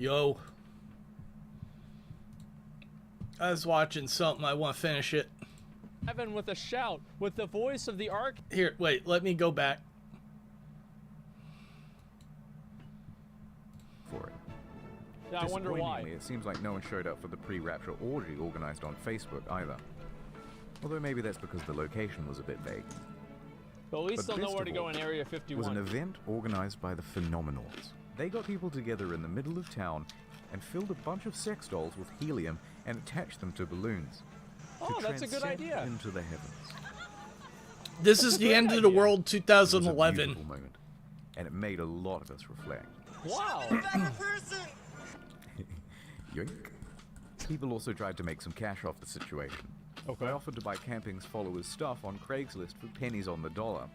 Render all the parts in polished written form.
Yo. I was watching something. I want to finish it. Heaven with a shout, with the voice of the ark. Here, wait, let me go back. For it. Yeah, I wonder why. It seems like no one showed up for the pre-rapture orgy organized on Facebook either. Although maybe that's because the location was a bit vague. But at least But they'll know where best to of go all, in Area It 51. was an event organized by the Phenomenals. They got people together in the middle of town and filled a bunch of sex dolls with helium and attached them to balloons. Oh, to that's a good transcend idea. Into the heavens. This is the end of the world It was a 2011. beautiful moment, and it made a lot of us reflect. Wow. Yoink. People also tried to make some cash off the situation. Okay. They offered to buy camping's followers' stuff on Craigslist for pennies on the dollar.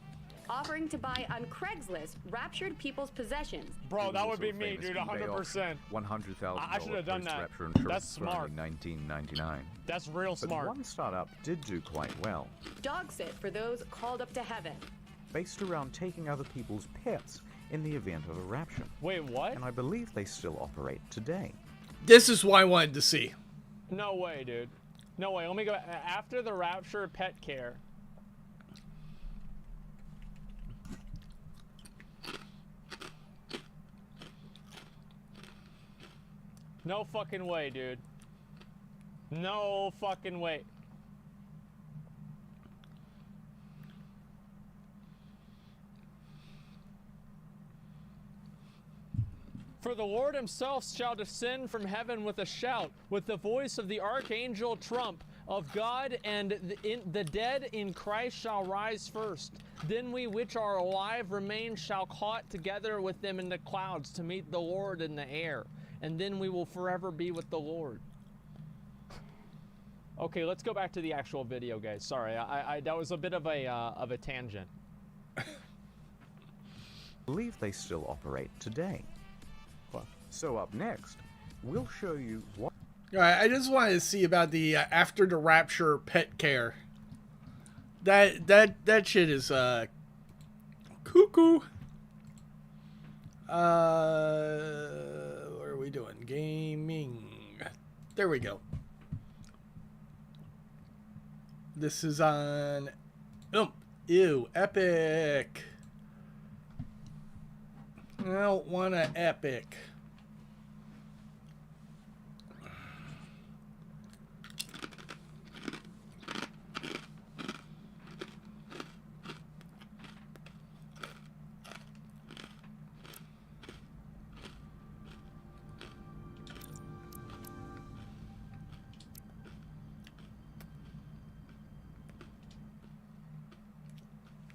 Offering to buy on Craigslist raptured people's possessions. Bro, that would Also be a me, famous dude, eBay 100%. auction, $100,000 I should have done that. post-rapture insurance That's for only smart. $19.99. That's real But smart. one startup did do quite well, Dog sit for those called up to heaven. based around taking other people's pets in the event of a rapture. Wait, what? And I believe they still operate today. This is what I wanted to see. No way, dude. No way. Let me go. After the rapture, pet care. No fucking way, dude. No fucking way. For the Lord himself shall descend from heaven with a shout, with the voice of the archangel trump of God, and the dead in Christ shall rise first. Then we which are alive remain shall caught together with them in the clouds to meet the Lord in the air, and then we will forever be with the Lord. Okay, let's go back to the actual video, guys. Sorry, I that was a bit of a tangent. I believe they still operate today. So up next, we'll show you what... Alright, I just wanted to see about the after the rapture pet care. That shit is cuckoo. What are we doing? Gaming. There we go. This is on ew, epic. I don't want an epic.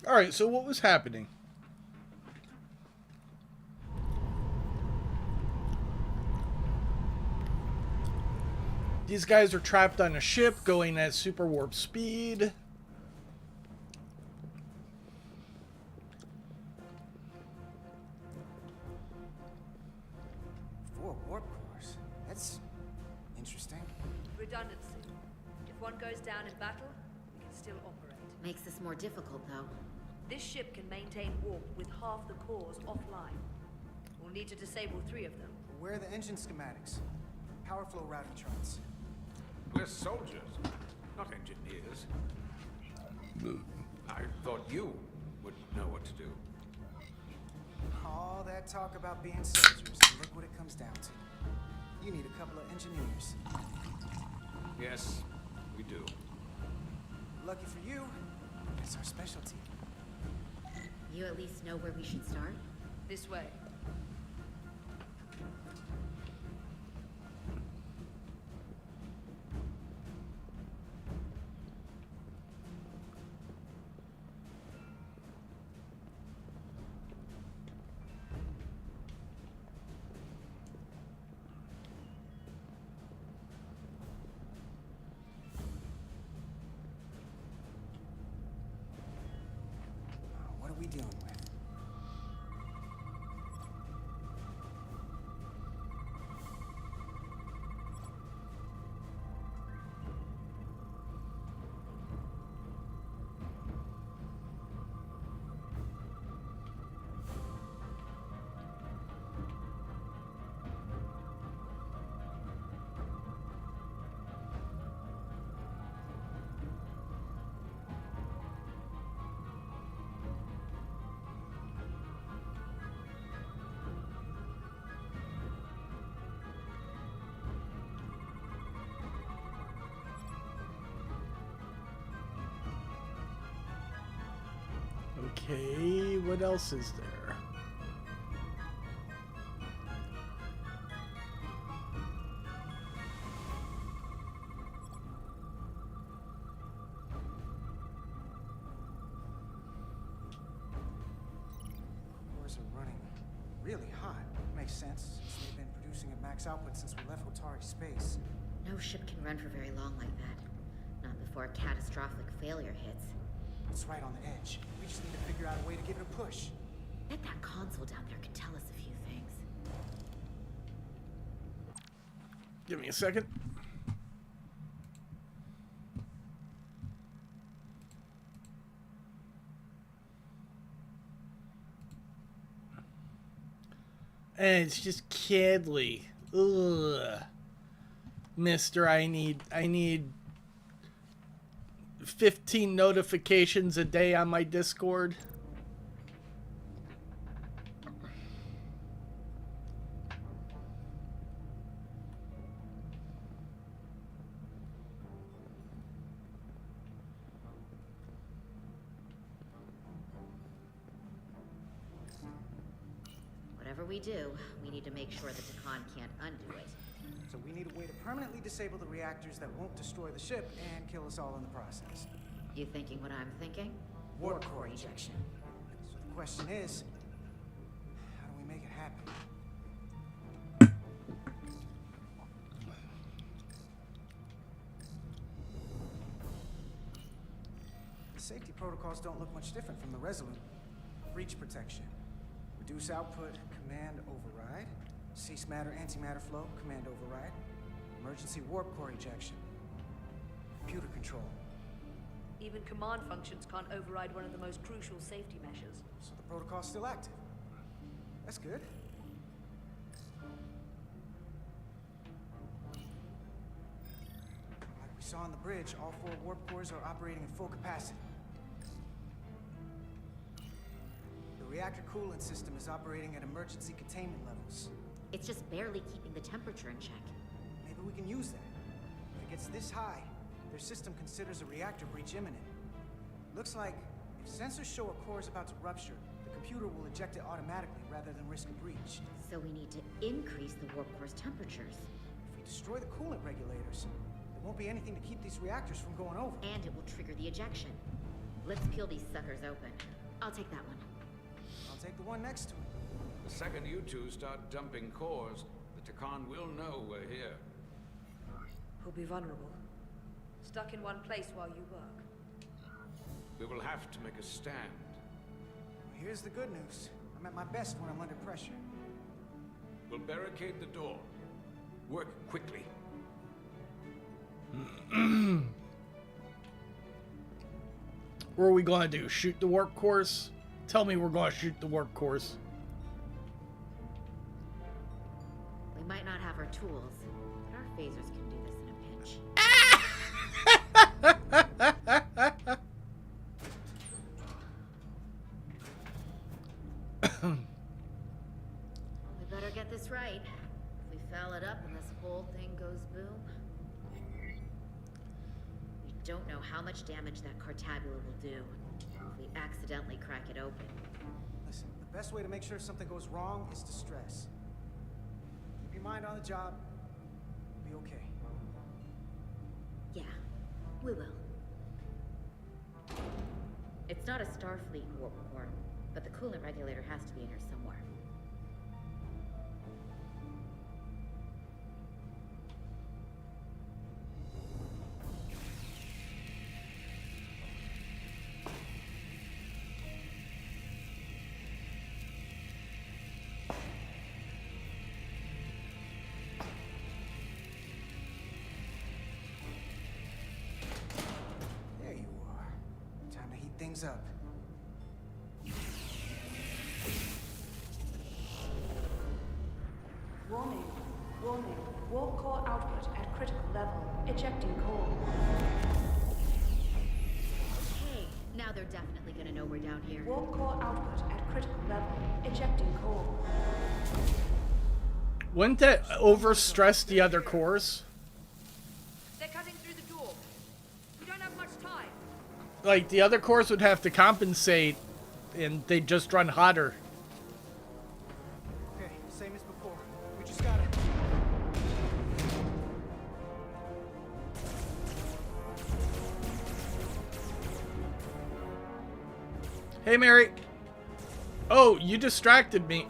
Alright, so what was happening? These guys are trapped on a ship going at super warp speed. Four warp cores. That's interesting. Redundancy. If one goes down in battle, we can still operate. Makes this more difficult, though. This ship can maintain warp with half the cores offline. We'll need to disable 3 of them. Where are the engine schematics? Power flow routing charts. We're soldiers, not engineers. I thought you would know what to do. All that talk about being soldiers, and look what it comes down to. You need a couple of engineers. Yes, we do. Lucky for you, it's our specialty. You at least know where we should start? This way. What are we dealing with? Okay, what else is there? Cores are running really hot. Makes sense, since they've been producing at max output since we left Otari space. No ship can run for very long like that. Not before a catastrophic failure hits. It's right on the edge. We just need to figure out a way to give it a push. Bet that console down there could tell us a few things. Give me a second. And it's just Cadley. Ugh. Mister, I need 15 notifications a day on my Discord. Whatever we do, we need to make sure the Takan can't undo it. So we need a way to permanently disable the reactors that won't destroy the ship and kill us all in the process. You thinking what I'm thinking? Warp core ejection. So the question is, how do we make it happen? The safety protocols don't look much different from the Resolute. Breach protection. Reduce output, command override. Cease matter, antimatter flow, command override. Emergency warp core ejection. Computer control. Even command functions can't override one of the most crucial safety measures. So the protocol's still active. That's good. Like we saw on the bridge, all 4 warp cores are operating at full capacity. The reactor coolant system is operating at emergency containment levels. It's just barely keeping the temperature in check. Maybe we can use that. If it gets this high, their system considers a reactor breach imminent. Looks like if sensors show a core is about to rupture, the computer will eject it automatically rather than risk a breach. So we need to increase the warp core's temperatures. If we destroy the coolant regulators, there won't be anything to keep these reactors from going over. And it will trigger the ejection. Let's peel these suckers open. I'll take that one. I'll take the one next to it. The second you two start dumping cores, the Takan will know we're here. We'll be vulnerable. Stuck in one place while you work. We will have to make a stand. Well, here's the good news. I'm at my best when I'm under pressure. We'll barricade the door. Work quickly. What are we gonna do? Shoot the warp cores? Tell me we're gonna shoot the warp cores. We might not have our tools, but our phasers can do this in a pinch. We better get this right. If we foul it up and this whole thing goes boom, we don't know how much damage that cartabula will do if we accidentally crack it open. Listen, the best way to make sure something goes wrong is to stress. Keep your mind on the job. Be okay. Yeah, we will. It's not a Starfleet warp core, but the coolant regulator has to be in here somewhere. There you are. Time to heat things up. Warning. Warning. Warp core output at critical level. Ejecting core. Hey, now they're definitely gonna know we're down here. Warp core output at critical level. Ejecting core. Wouldn't that overstress the other cores? They're cutting through the door. We don't have much time. Like, the other cores would have to compensate and they just run hotter. Okay, same as before. We just gotta... Hey, Mary. Oh, you distracted me.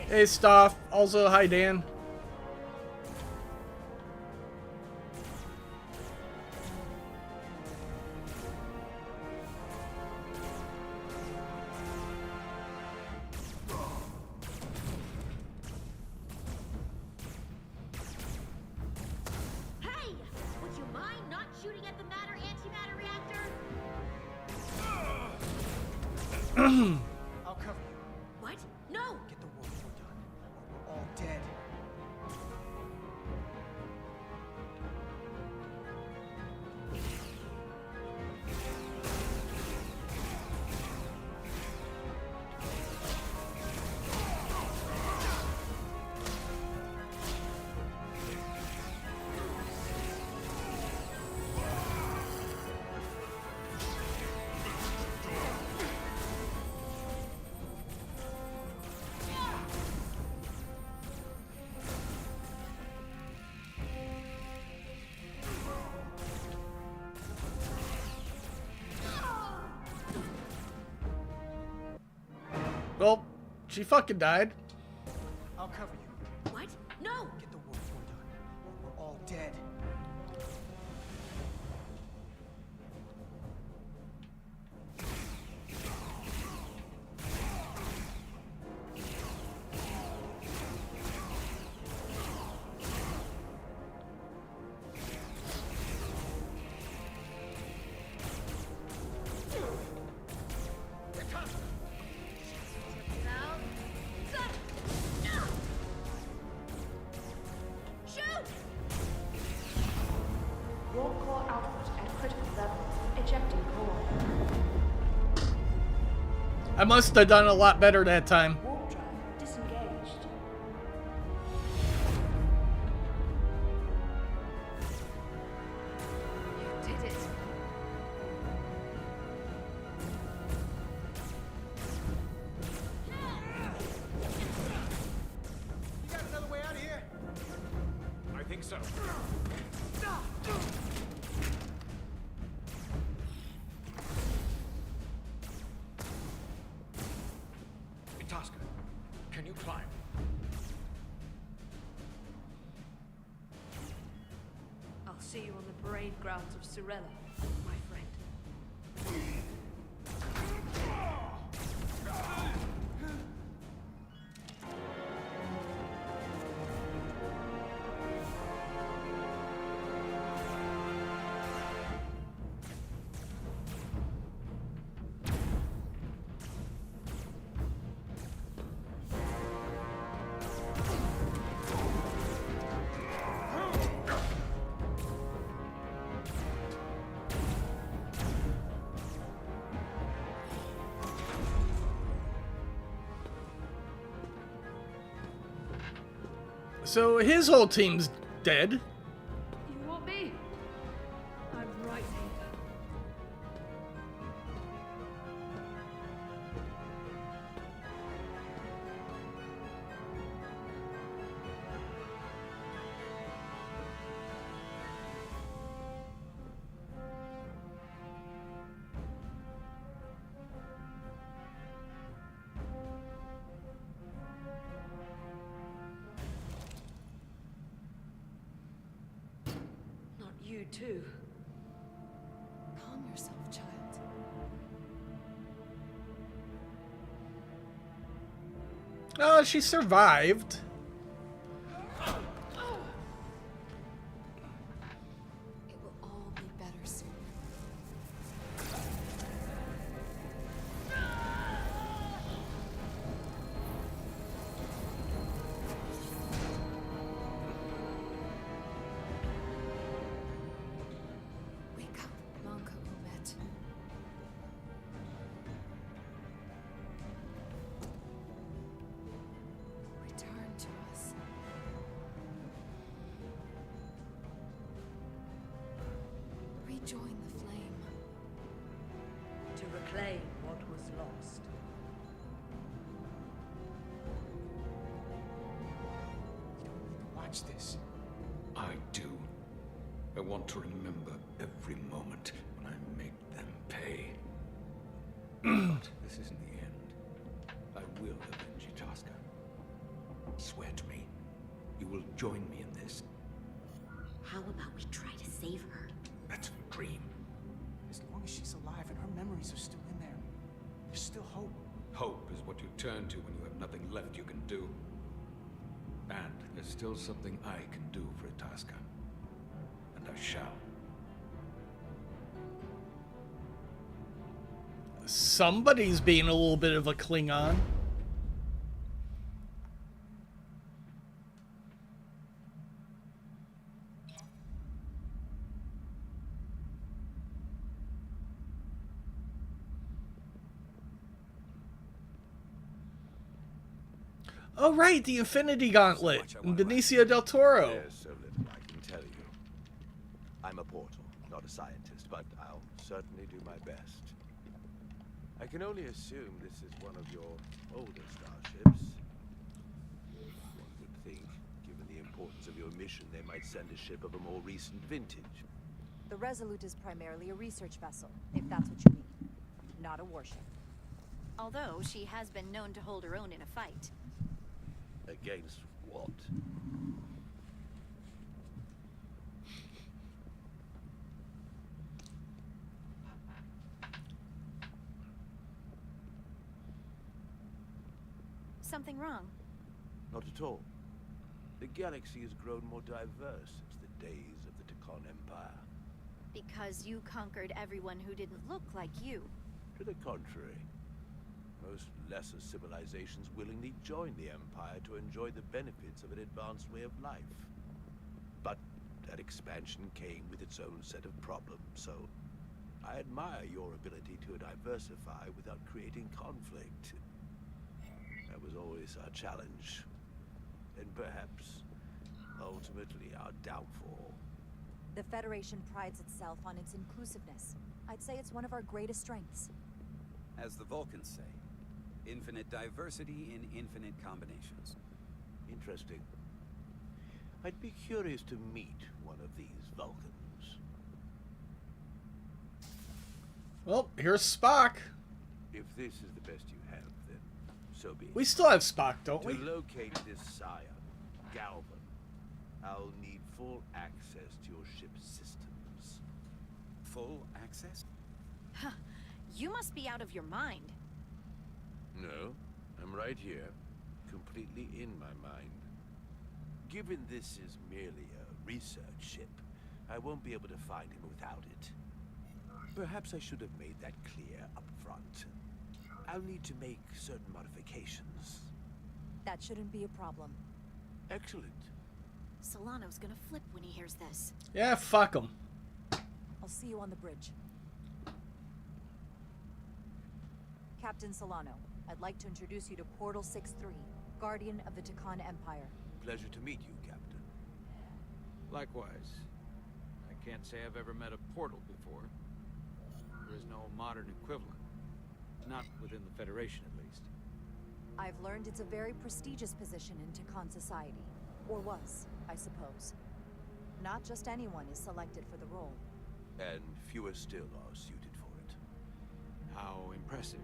Hey, Stoff. Also, hi, Dan. Hey! Would you mind not shooting at the matter-antimatter reactor? I'll cover you. What? No! Get the warp core done, or we're all dead. Well, she fucking died. I'll cover you. What? No! Get the warp core done, or we're all dead. Shoot! Warp core output at critical levels. Ejecting core. I must have done a lot better that time. Warp drive disengaged. You did it. You got another way out of here? I think so. Itasca, can you climb? I'll see you on the parade grounds of Cirella, my friend. So his whole team's dead. You want me? I'm right here. Not you too. Calm yourself, child. Oh, she survived. It will all be better soon. Wake up, Monka Umet. Return to us. Rejoin the flame. To reclaim what was lost. Watch this. I do. I want to remember every moment when I make them pay. But this isn't the end. I will avenge Itasca. Swear to me, you will join me in this. How about we try to save her? That's a dream. As long as she's alive and her memories are still in there, there's still hope. Hope is what you turn to when you have nothing left you can do. And there's still something I can do for Itasca. And I shall. Somebody's being a little bit of a Klingon. Oh, right, the Infinity Gauntlet. Benicio del Toro. There's so little I can tell you. I'm a portal, not a scientist, but I'll certainly do my best. I can only assume this is one of your older starships. One would think, given the importance of your mission, they might send a ship of a more recent vintage. The Resolute is primarily a research vessel, if that's what you mean. Not a warship. Although she has been known to hold her own in a fight. Against what? Something wrong? Not at all. The galaxy has grown more diverse since the days of the Takon Empire. Because you conquered everyone who didn't look like you. To the contrary. Most lesser civilizations willingly join the Empire to enjoy the benefits of an advanced way of life. But that expansion came with its own set of problems, so I admire your ability to diversify without creating conflict. That was always our challenge, and perhaps ultimately our downfall. The Federation prides itself on its inclusiveness. I'd say it's one of our greatest strengths. As the Vulcans say, infinite diversity in infinite combinations. Interesting. I'd be curious to meet one of these Vulcans. Well, here's Spock. If this is the best you have, then so be it. We still have Spock, don't we? To locate this scion, Galvan, I'll need full access to your ship's systems. Full access? Huh. You must be out of your mind. No, I'm right here, completely in my mind. Given this is merely a research ship, I won't be able to find him without it. Perhaps I should have made that clear up front. I'll need to make certain modifications. That shouldn't be a problem. Excellent. Solano's gonna flip when he hears this. Yeah, fuck him. I'll see you on the bridge. Captain Solano, I'd like to introduce you to Portal 6-3, Guardian of the Takon Empire. Pleasure to meet you, Captain. Likewise. I can't say I've ever met a portal before. There is no modern equivalent. Not within the Federation, at least. I've learned it's a very prestigious position in Takon society. Or was, I suppose. Not just anyone is selected for the role. And fewer still are suited for it. How impressive.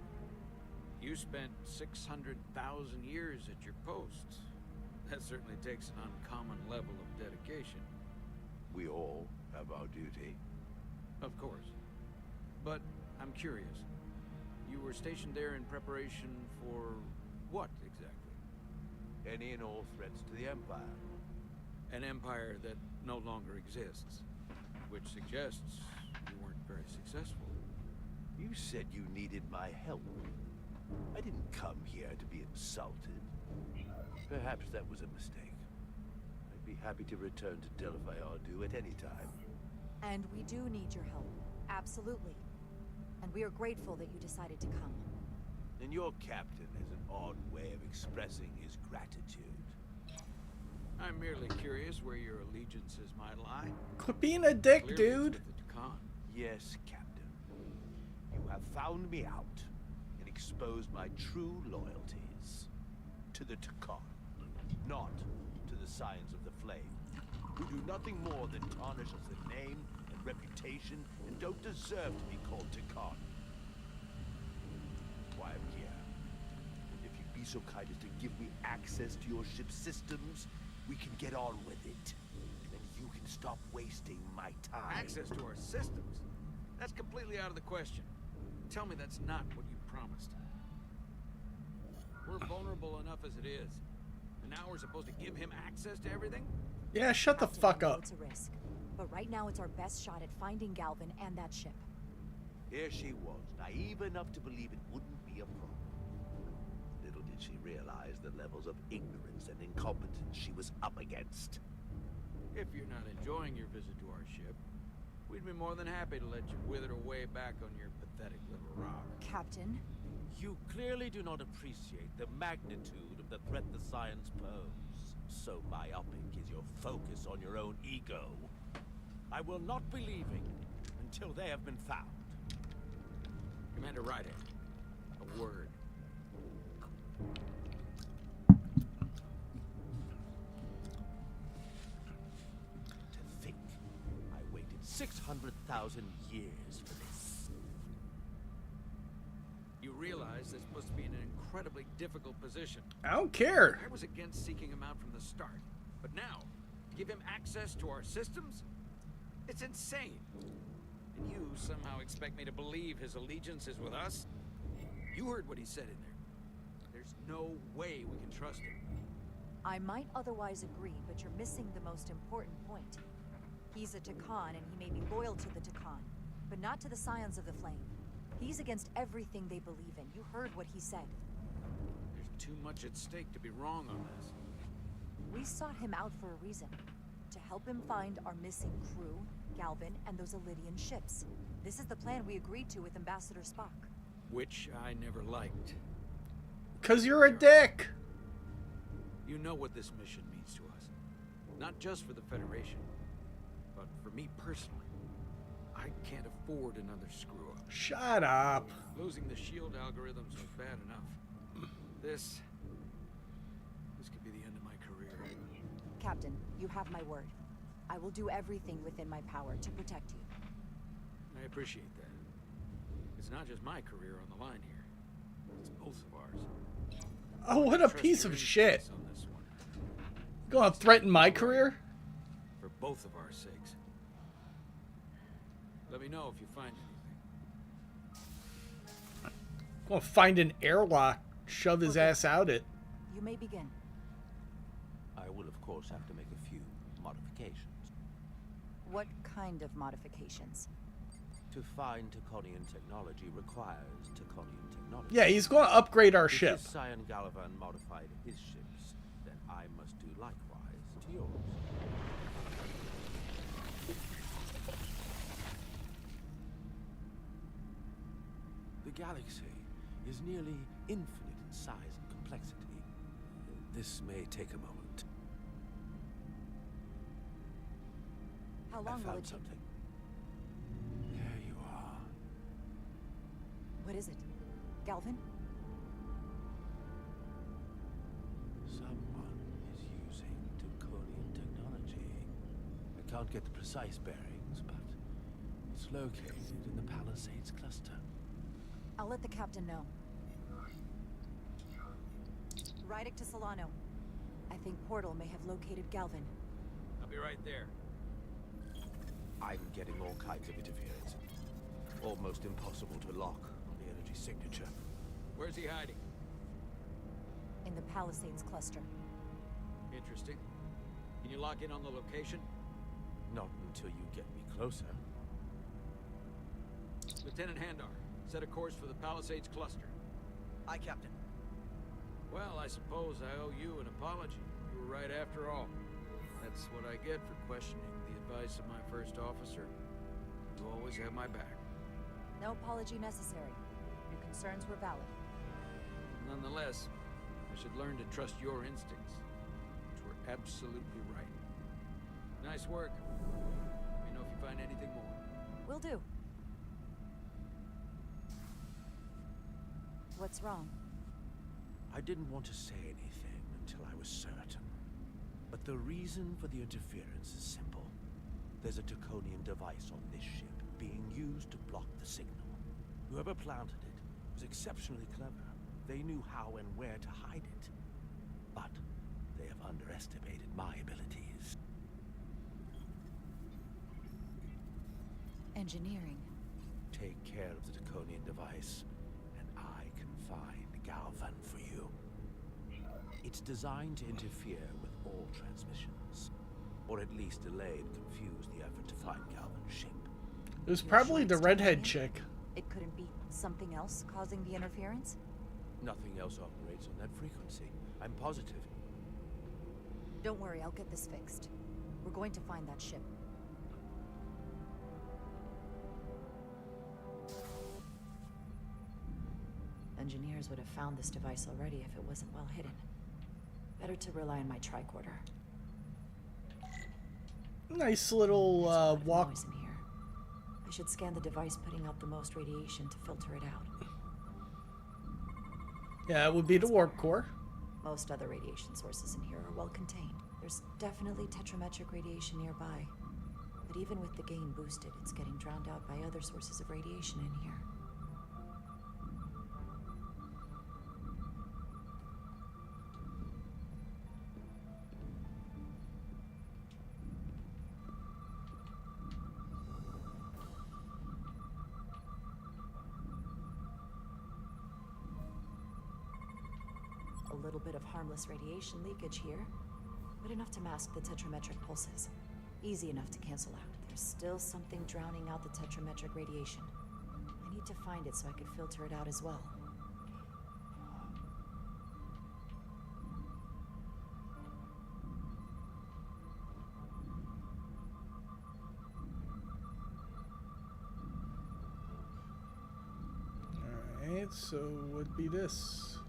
You spent 600,000 years at your post. That certainly takes an uncommon level of dedication. We all have our duty. Of course. But I'm curious. You were stationed there in preparation for what, exactly? any and all threats to the Empire. An empire that no longer exists, which suggests you weren't very successful. You said you needed my help. I didn't come here to be insulted. Perhaps that was a mistake. I'd be happy to return to Delphi Ardu at any time. And we do need your help. Absolutely. And we are grateful that you decided to come. And your captain has an odd way of expressing his gratitude. I'm merely curious where your allegiances might lie. Quit being a dick, Clearly dude. it's with the Takan. Yes, Captain. You have found me out and exposed my true loyalties to the Takan, not to the Scions of the Flame, who do nothing more than tarnish us the name and reputation and don't deserve to be called Takan. Why I'm here. If you'd be so kind as to give me access to your ship's systems, we can get on with it. And you can stop wasting my time. Access to our systems? That's completely out of the question. Tell me that's not what you promised. We're vulnerable enough as it is. And now we're supposed to give him access to everything? Yeah, shut the Captain, fuck I know up. It's a risk. But right now it's our best shot at finding Galvin and that ship. Here she was, naive enough to believe it wouldn't be a problem. Little did she realize the levels of ignorance and incompetence she was up against. If you're not enjoying your visit to our ship, we'd be more than happy to let you wither away back on your pathetic little rock. Captain? You clearly do not appreciate the magnitude of the threat the Scions pose. So myopic is your focus on your own ego. I will not be leaving until they have been found. Commander Ryder, a word. To think, I waited 600,000 years for this. You realize this must be an incredibly difficult position. I don't care. I was against seeking him out from the start. But now, give him access to our systems? It's insane. And you somehow expect me to believe his allegiance is with us? You heard what he said in there. There's no way we can trust him. I might otherwise agree, but you're missing the most important point. He's a Takan, and he may be loyal to the Takan, but not to the Scions of the Flame. He's against everything they believe in. You heard what he said. There's too much at stake to be wrong on this. We sought him out for a reason. To help him find our missing crew, Galvin, and those Elydian ships. This is the plan we agreed to with Ambassador Spock. Which I never liked. 'Cause you're a dick. You know what this mission means to us. Not just for the Federation, but for me personally. I can't afford another screw-up. Shut up. Losing the shield algorithms was bad enough. This could be the end of my career. Captain, you have my word. I will do everything within my power to protect you. I appreciate that. It's not just my career on the line here. It's both of ours. Oh, what a Trust piece your of shit. instincts on this one. Gonna threaten my career? For both of our sakes. Let me know if you find anything. Gonna find an airlock, shove his ass out it. You may begin. I will, of course, have to make a few modifications. What kind of modifications? To find Taconian technology requires Taconian technology. Yeah, he's gonna upgrade our If ship. his Scion Galavan modified his ships, then I must do likewise to yours. The galaxy is nearly infinite in size and complexity. This may take a moment. How long I will found it take? something. There you are. What is it? Galvin? Someone is using Taconian technology. I can't get the precise bearings, but it's located in the Palisades cluster. I'll let the captain know. Rydick to Solano. I think Portal may have located Galvin. I'll be right there. I'm getting all kinds of interference. Almost impossible to lock on the energy signature. Where's he hiding? In the Palisades cluster. Interesting. Can you lock in on the location? Not until you get me closer. Lieutenant Handar, set a course for the Palisades cluster. Aye, Captain. Well, I suppose I owe you an apology. You were right after all. That's what I get for questioning the advice of my first officer. You always have my back. No apology necessary. Your concerns were valid. Nonetheless, I should learn to trust your instincts, which were absolutely right. Nice work. Let me know if you find anything more. Will do. What's wrong? I didn't want to say anything until I was certain. But the reason for the interference is simple. There's a Draconian device on this ship being used to block the signal. Whoever planted it was exceptionally clever. They knew how and where to hide it. But they have underestimated my abilities. Engineering. Take care of the Draconian device, and I can find Galvan for you. It's designed to interfere with all transmissions, or at least delay and confuse the effort to find Galvan's ship. It was probably the redhead chick. It couldn't be something else causing the interference? Nothing else operates on that frequency. I'm positive. Don't worry, I'll get this fixed. We're going to find that ship. Engineers would have found this device already if it wasn't well hidden. Better to rely on my tricorder. Nice little walk. Noise in here. I should scan the device putting out the most radiation to filter it out. Yeah, it would be the warp core. Most other radiation sources in here are well contained. There's definitely tetrametric radiation nearby. But even with the gain boosted, it's getting drowned out by other sources of radiation in here. A little bit of harmless radiation leakage here, but enough to mask the tetrametric pulses. Easy enough to cancel out. There's still something drowning out the tetrametric radiation. I need to find it so I could filter it out as well. Alright, so would be this.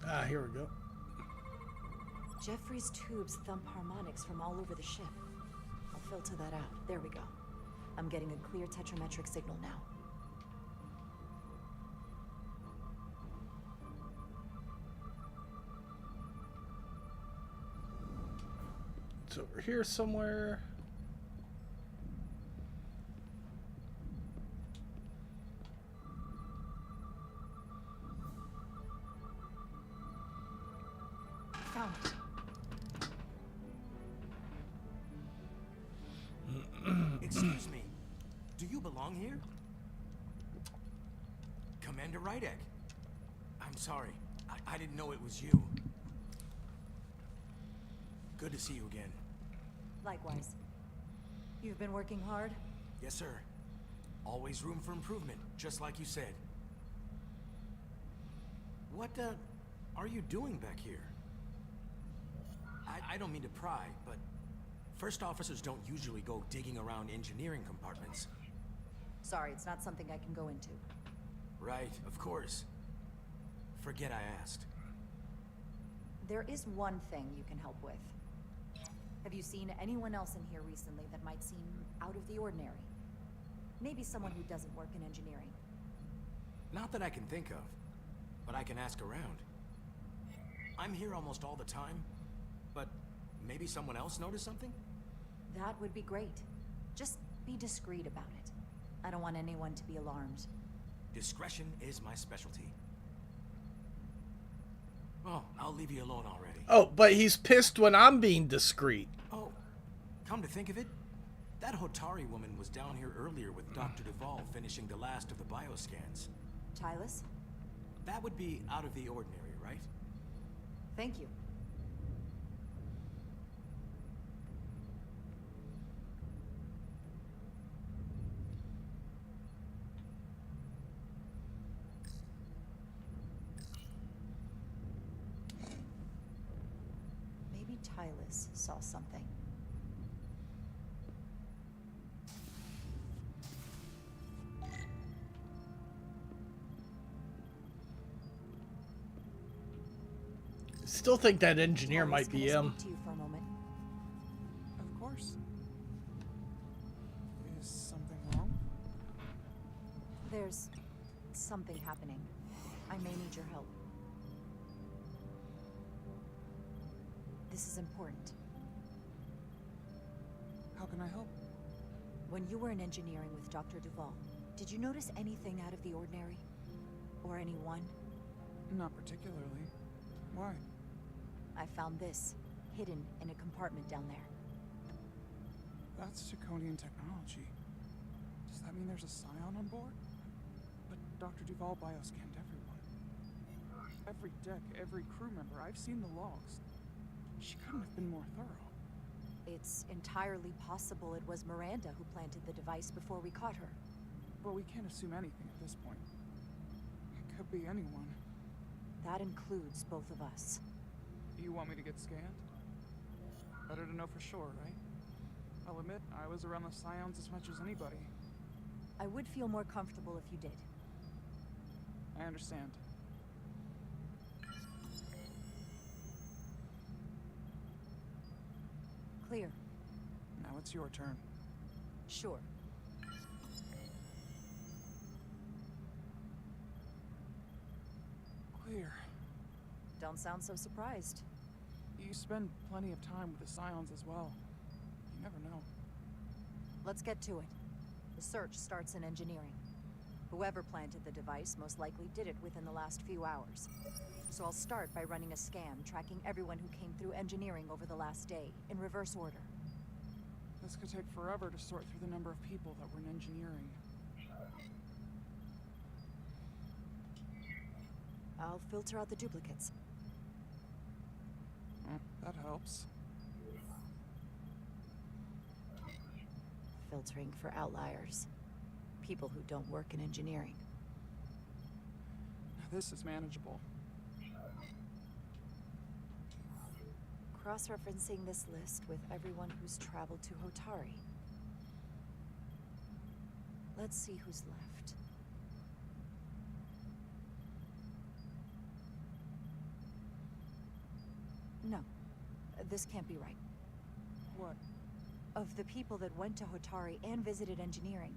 Ah, here we go. Jeffrey's tubes thump harmonics from all over the ship. I'll filter that out. There we go. I'm getting a clear tetrametric signal now. It's over here somewhere. Found it. Excuse me. Do you belong here? Commander Rydek. I'm sorry. I didn't know it was you. Good to see you again. Likewise. You've been working hard? Yes, sir. Always room for improvement, just like you said. What, are you doing back here? I don't mean to pry, but first officers don't usually go digging around engineering compartments. Sorry, it's not something I can go into. Right, of course. Forget I asked. There is one thing you can help with. Have you seen anyone else in here recently that might seem out of the ordinary? Maybe someone who doesn't work in engineering. Not that I can think of, but I can ask around. I'm here almost all the time, but maybe someone else noticed something? That would be great. Just be discreet about it. I don't want anyone to be alarmed. Discretion is my specialty. Well, I'll leave you alone already. Oh, but he's pissed when I'm being discreet. Oh, Come to think of it, that Hotari woman was down here earlier with Dr. Duvall finishing the last of the bioscans. Tylus? That would be out of the ordinary, right? Thank you. Maybe Tylus saw something. Still think that engineer might be Can I him. speak to you for a moment? Of course. Is something wrong? There's something happening. I may need your help. This is important. How can I help? When you were in engineering with Dr. Duvall, did you notice anything out of the ordinary? Or anyone? Not particularly. Why? I found this, hidden in a compartment down there. That's Draconian technology. Does that mean there's a Scion on board? But Dr. Duvall bioscanned everyone. Every deck, every crew member. I've seen the logs. She couldn't have been more thorough. It's entirely possible it was Miranda who planted the device before we caught her. But we can't assume anything at this point. It could be anyone. That includes both of us. You want me to get scanned? Better to know for sure, right? I'll admit, I was around the Scions as much as anybody. I would feel more comfortable if you did. I understand. Clear. Now it's your turn. Sure. Clear. Don't sound so surprised. You spend plenty of time with the Scions as well. You never know. Let's get to it. The search starts in engineering. Whoever planted the device most likely did it within the last few hours. So I'll start by running a scan, tracking everyone who came through engineering over the last day, in reverse order. This could take forever to sort through the number of people that were in engineering. I'll filter out the duplicates. That helps. Filtering for outliers. People who don't work in engineering. This is manageable. Cross-referencing this list with everyone who's traveled to Hotari. Let's see who's left. No, this can't be right. What? Of the people that went to Hotari and visited engineering,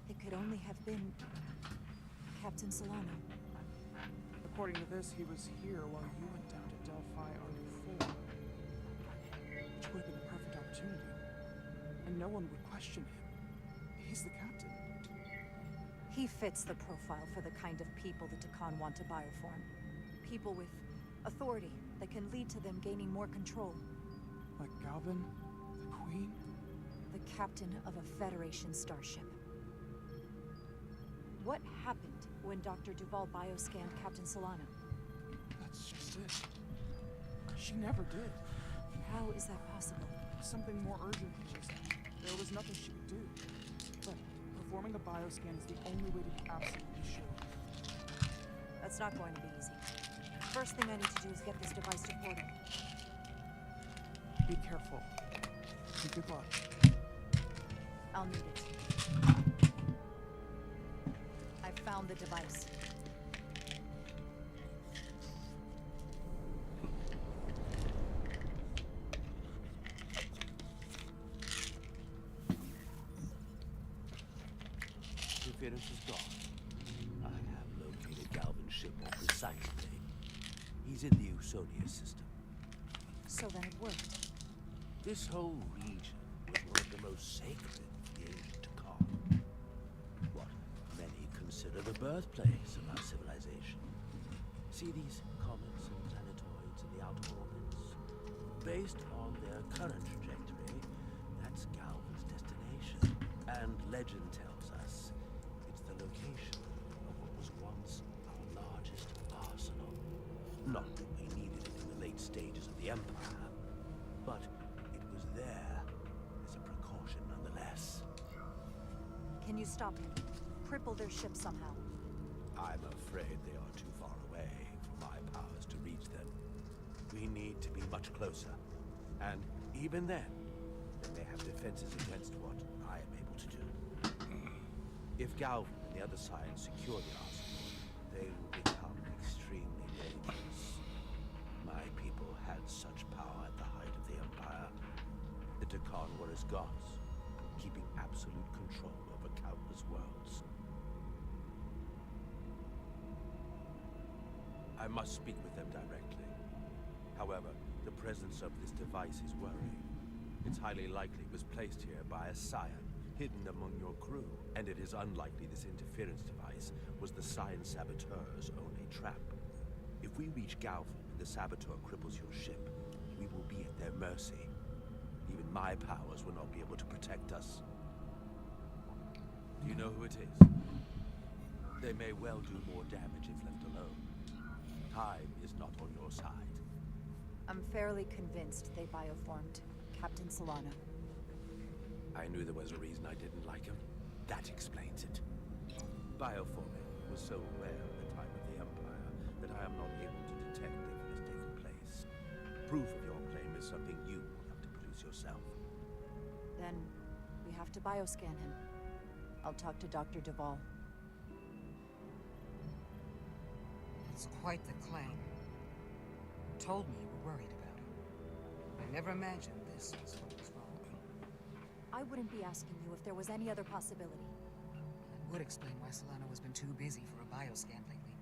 it could only have been Captain Solano. According to this, he was here while you went down to Delphi RD4. Which would have been the perfect opportunity. And no one would question him. He's the captain. He fits the profile for the kind of people the Takan want to bioform. People with authority that can lead to them gaining more control. Like Galvin, the Queen? The captain of a Federation starship. What happened when Dr. Duvall bioscanned Captain Solano? That's just it. She never did. How is that possible? Something more urgent than this. There was nothing she could do. But performing a bioscan is the only way to be absolutely sure. That's not going to be easy. First thing I need to do is get this device to Portal. Be careful. And good luck. I'll need it. I found the device. Interference is gone. I have located Galvin's ship more precisely. He's in the Usonia system. So then it worked. This whole region was one of the most sacred of the ancient Takan. What many consider the birthplace of our civilization. See these comets and planetoids in the outer orbits? Based on their current trajectory, legend tells us, it's the location of what was once our largest arsenal. Not that we needed it in the late stages of the Empire, but it was there as a precaution nonetheless. Can you stop him? Cripple their ship somehow. I'm afraid they are too far away for my powers to reach them. We need to be much closer. And even then, they may have defenses against what I am able to do. If Galvin and the other Scions secure the arsenal, they will become extremely dangerous. My people had such power at the height of the Empire. The Takan were as gods, keeping absolute control over countless worlds. I must speak with them directly. However, the presence of this device is worrying. It's highly likely it was placed here by a Scion, hidden among your crew, and it is unlikely this interference device was the Scion Saboteur's only trap. If we reach Galvin and the Saboteur cripples your ship, we will be at their mercy. Even my powers will not be able to protect us. Do you know who it is? They may well do more damage if left alone. Time is not on your side. I'm fairly convinced they bioformed Captain Solano. I knew there was a reason I didn't like him. That explains it. Bioforming was so rare at the time of the Empire that I am not able to detect if it has taken place. Proof of your claim is something you will have to produce yourself. Then we have to bioscan him. I'll talk to Dr. Duvall. It's quite the claim. Told me you were worried about him. I never imagined this was what was wrong. I wouldn't be asking you if there was any other possibility. That would explain why Solano has been too busy for a bioscan lately.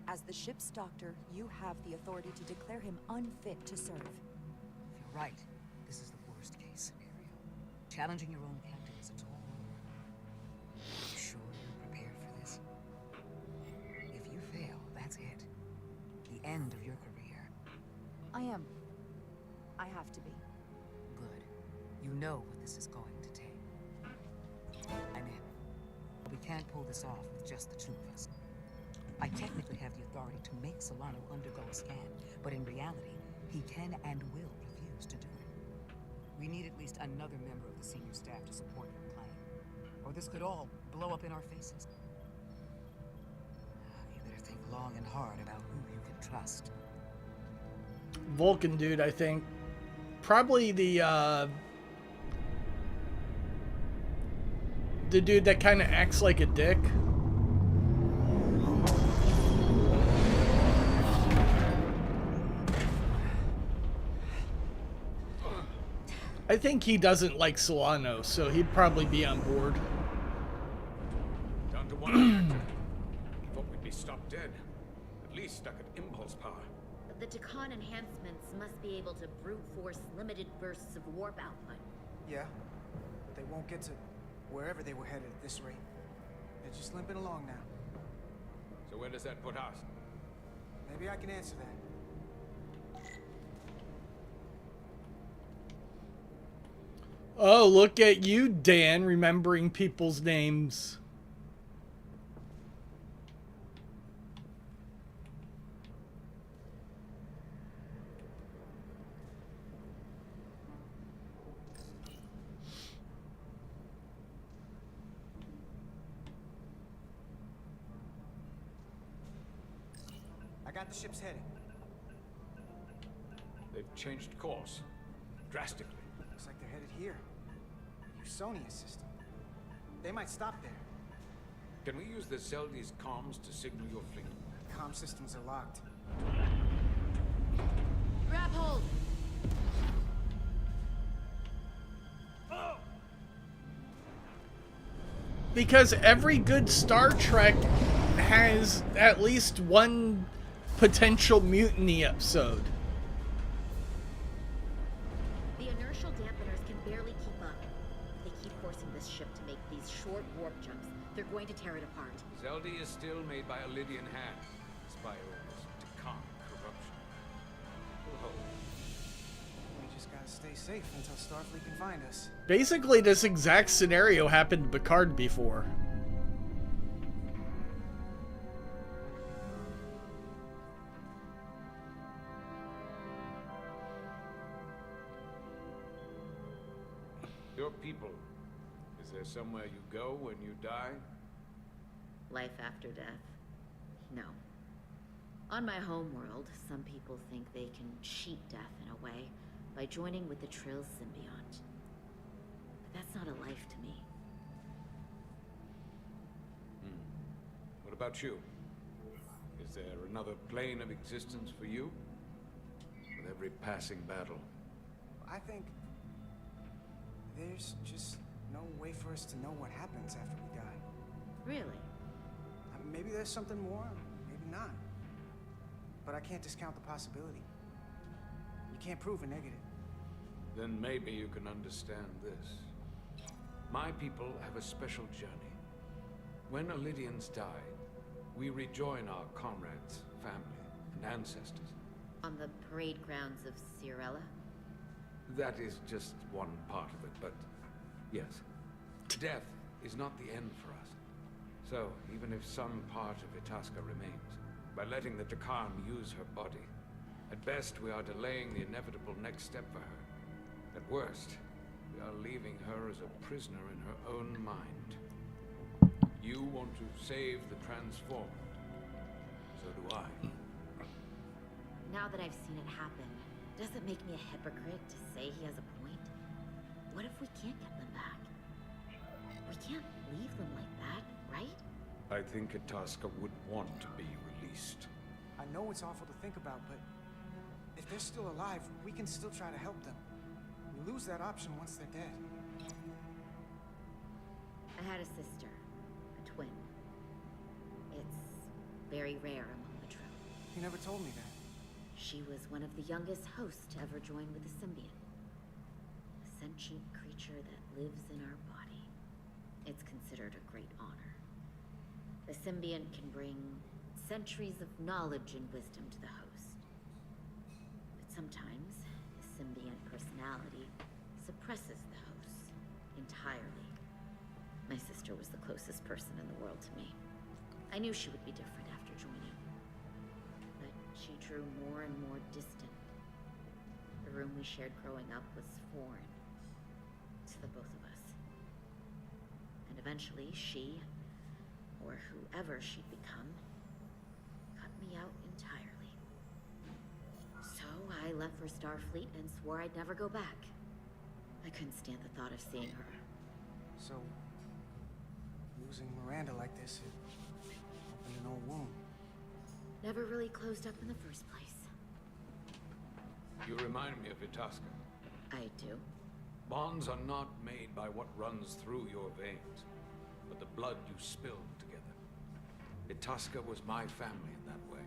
As the ship's doctor, you have the authority to declare him unfit to serve. If you're right, this is the worst case scenario. Challenging your own captain is a tall order. Are you sure you're prepared for this? If you fail, that's it. The end of your career. I am. I have to be. Good. You know what this is going to take. I'm in. We can't pull this off with just the two of us. I technically have the authority to make Solano undergo a scan, but in reality, he can and will refuse to do it. We need at least another member of the senior staff to support your plan, or this could all blow up in our faces. You better think long and hard about who you can trust. Vulcan dude, I think. Probably the dude that kind of acts like a dick. I think he doesn't like Solano, so he'd probably be on board. Down to one reactor. Thought we'd be stopped dead. At least stuck at impulse power. The Takan enhancements must be able to brute force limited bursts of warp output. Yeah, but they won't get to wherever they were headed at this rate. They're just limping along now. So where does that put us? Maybe I can answer that. Oh, look at you, Dan, remembering people's names. I got the ship's heading. They've changed course. Drastically. Looks like they're headed here. Usonia system. They might stop there. Can we use the Zeldy's comms to signal your fleet? Comm systems are locked. Grab hold! Because every good Star Trek has at least one potential mutiny episode. The inertial dampeners can barely keep up. If they keep forcing this ship to make these short warp jumps, they're going to tear it apart. Zeldy is still made by a Lydian hand, despite all this Takan corruption. We'll hold. We just gotta Gotta stay safe until Starfleet can find us. Basically, this exact scenario happened to Picard before. Your people. Is there somewhere you go when you die? Life after death? No. On my homeworld, some people think they can cheat death in a way by joining with the Trill symbiont. But that's not a life to me. What about you? Is there another plane of existence for you? With every passing battle. I think there's just no way for us to know what happens after we die. Really? Maybe there's something more, maybe not. But I can't discount the possibility. You can't prove a negative. Then maybe you can understand this. My people have a special journey. When Illydians die, we rejoin our comrades, family, and ancestors. On the parade grounds of Cirella? That is just one part of it, but yes. Death is not the end for us. So, even if some part of Itasca remains, by letting the Takan use her body, at best we are delaying the inevitable next step for her. At worst, we are leaving her as a prisoner in her own mind. You want to save the transformed. So do I. Now that I've seen it happen, does it make me a hypocrite to say he has a point? What if we can't get them back? We can't leave them like that, right? I think Itasca would want to be released. I know it's awful to think about, but if they're still alive, we can still try to help them. We lose that option once they're dead. I had a sister, a twin. It's very rare among the Trill. You never told me that. She was one of the youngest hosts to ever join with the symbiont. A sentient creature that lives in our body. It's considered a great honor. The symbiont can bring centuries of knowledge and wisdom to the host. But sometimes, the symbiont personality suppresses the host entirely. My sister was the closest person in the world to me. I knew she would be different after joining. But she drew more and more distant. The room we shared growing up was foreign to the both of us. And eventually she, or whoever she'd become, cut me out entirely. So I left for Starfleet and swore I'd never go back. I couldn't stand the thought of seeing her. So, losing Miranda like this, it opened an old wound. Never really closed up in the first place. You remind me of Itasca. I do. Bonds are not made by what runs through your veins, but the blood you spill together. Itasca was my family in that way.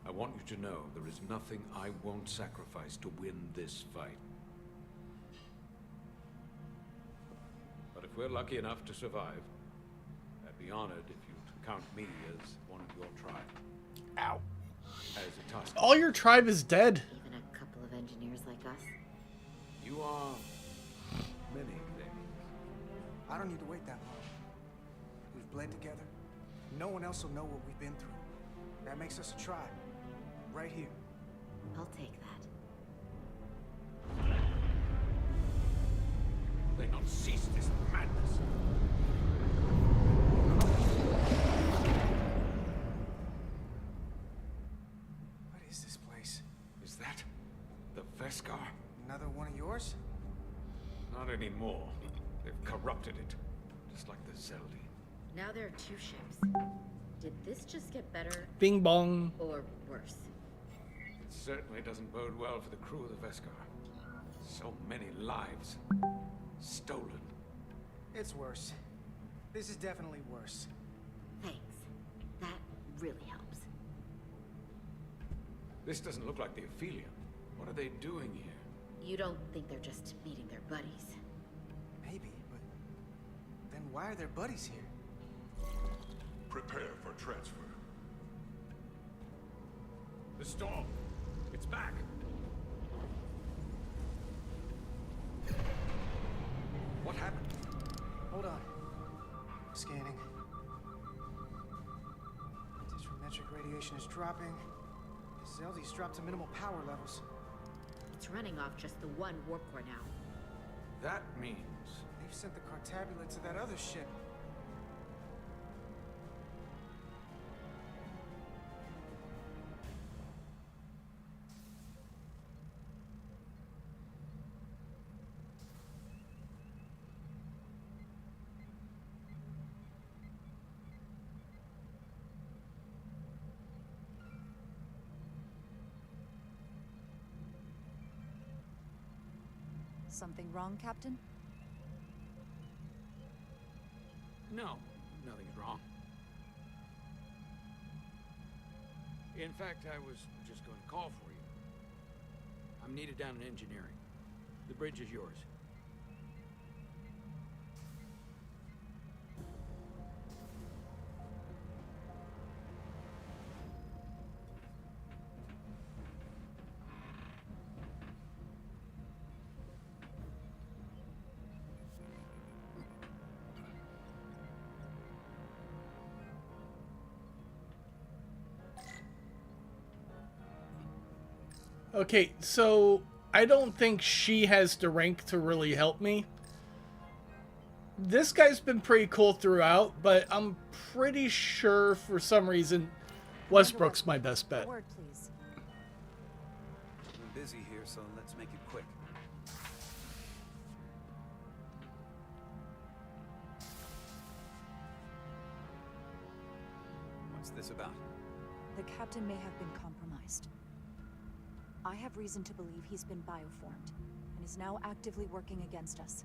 I want you to know there is nothing I won't sacrifice to win this fight. But if we're lucky enough to survive, I'd be honored if you'd count me as one of your tribe. Ow. As Itasca. All your tribe is dead. Even a couple of engineers like us. You are many things. I don't need to wait that long. We've bled together. No one else will know what we've been through. That makes us a tribe. Right here. I'll take that. They not cease this madness. What is this place? Is that the Veskar? Another one of yours? Not anymore. They've corrupted it, just like the Zeldi. Now there are two ships. Did this just get better? Bing bong. Or worse? It certainly doesn't bode well for the crew of the Veskar. So many lives stolen. It's worse. This is definitely worse. Thanks. That really helps. This doesn't look like the Ophelia. What are they doing here? You don't think they're just meeting their buddies? Maybe, but then why are their buddies here? Prepare for transfer. The storm. It's back. What happened? Hold on. Scanning. Digimetric radiation is dropping. Zeldy's dropped to minimal power levels. It's running off just the one warp core now. That means... They've sent the Cartabula to that other ship. Something wrong, Captain? No, nothing's wrong. In fact, I was just going to call for you. I'm needed down in engineering. The bridge is yours. Okay, so I don't think she has the rank to really help me. This guy's been pretty cool throughout, but I'm pretty sure for some reason Westbrook's my best bet. Word, please. We're busy here, so let's make it quick. What's this about? The captain may have been compromised. I have reason to believe he's been bioformed, and is now actively working against us.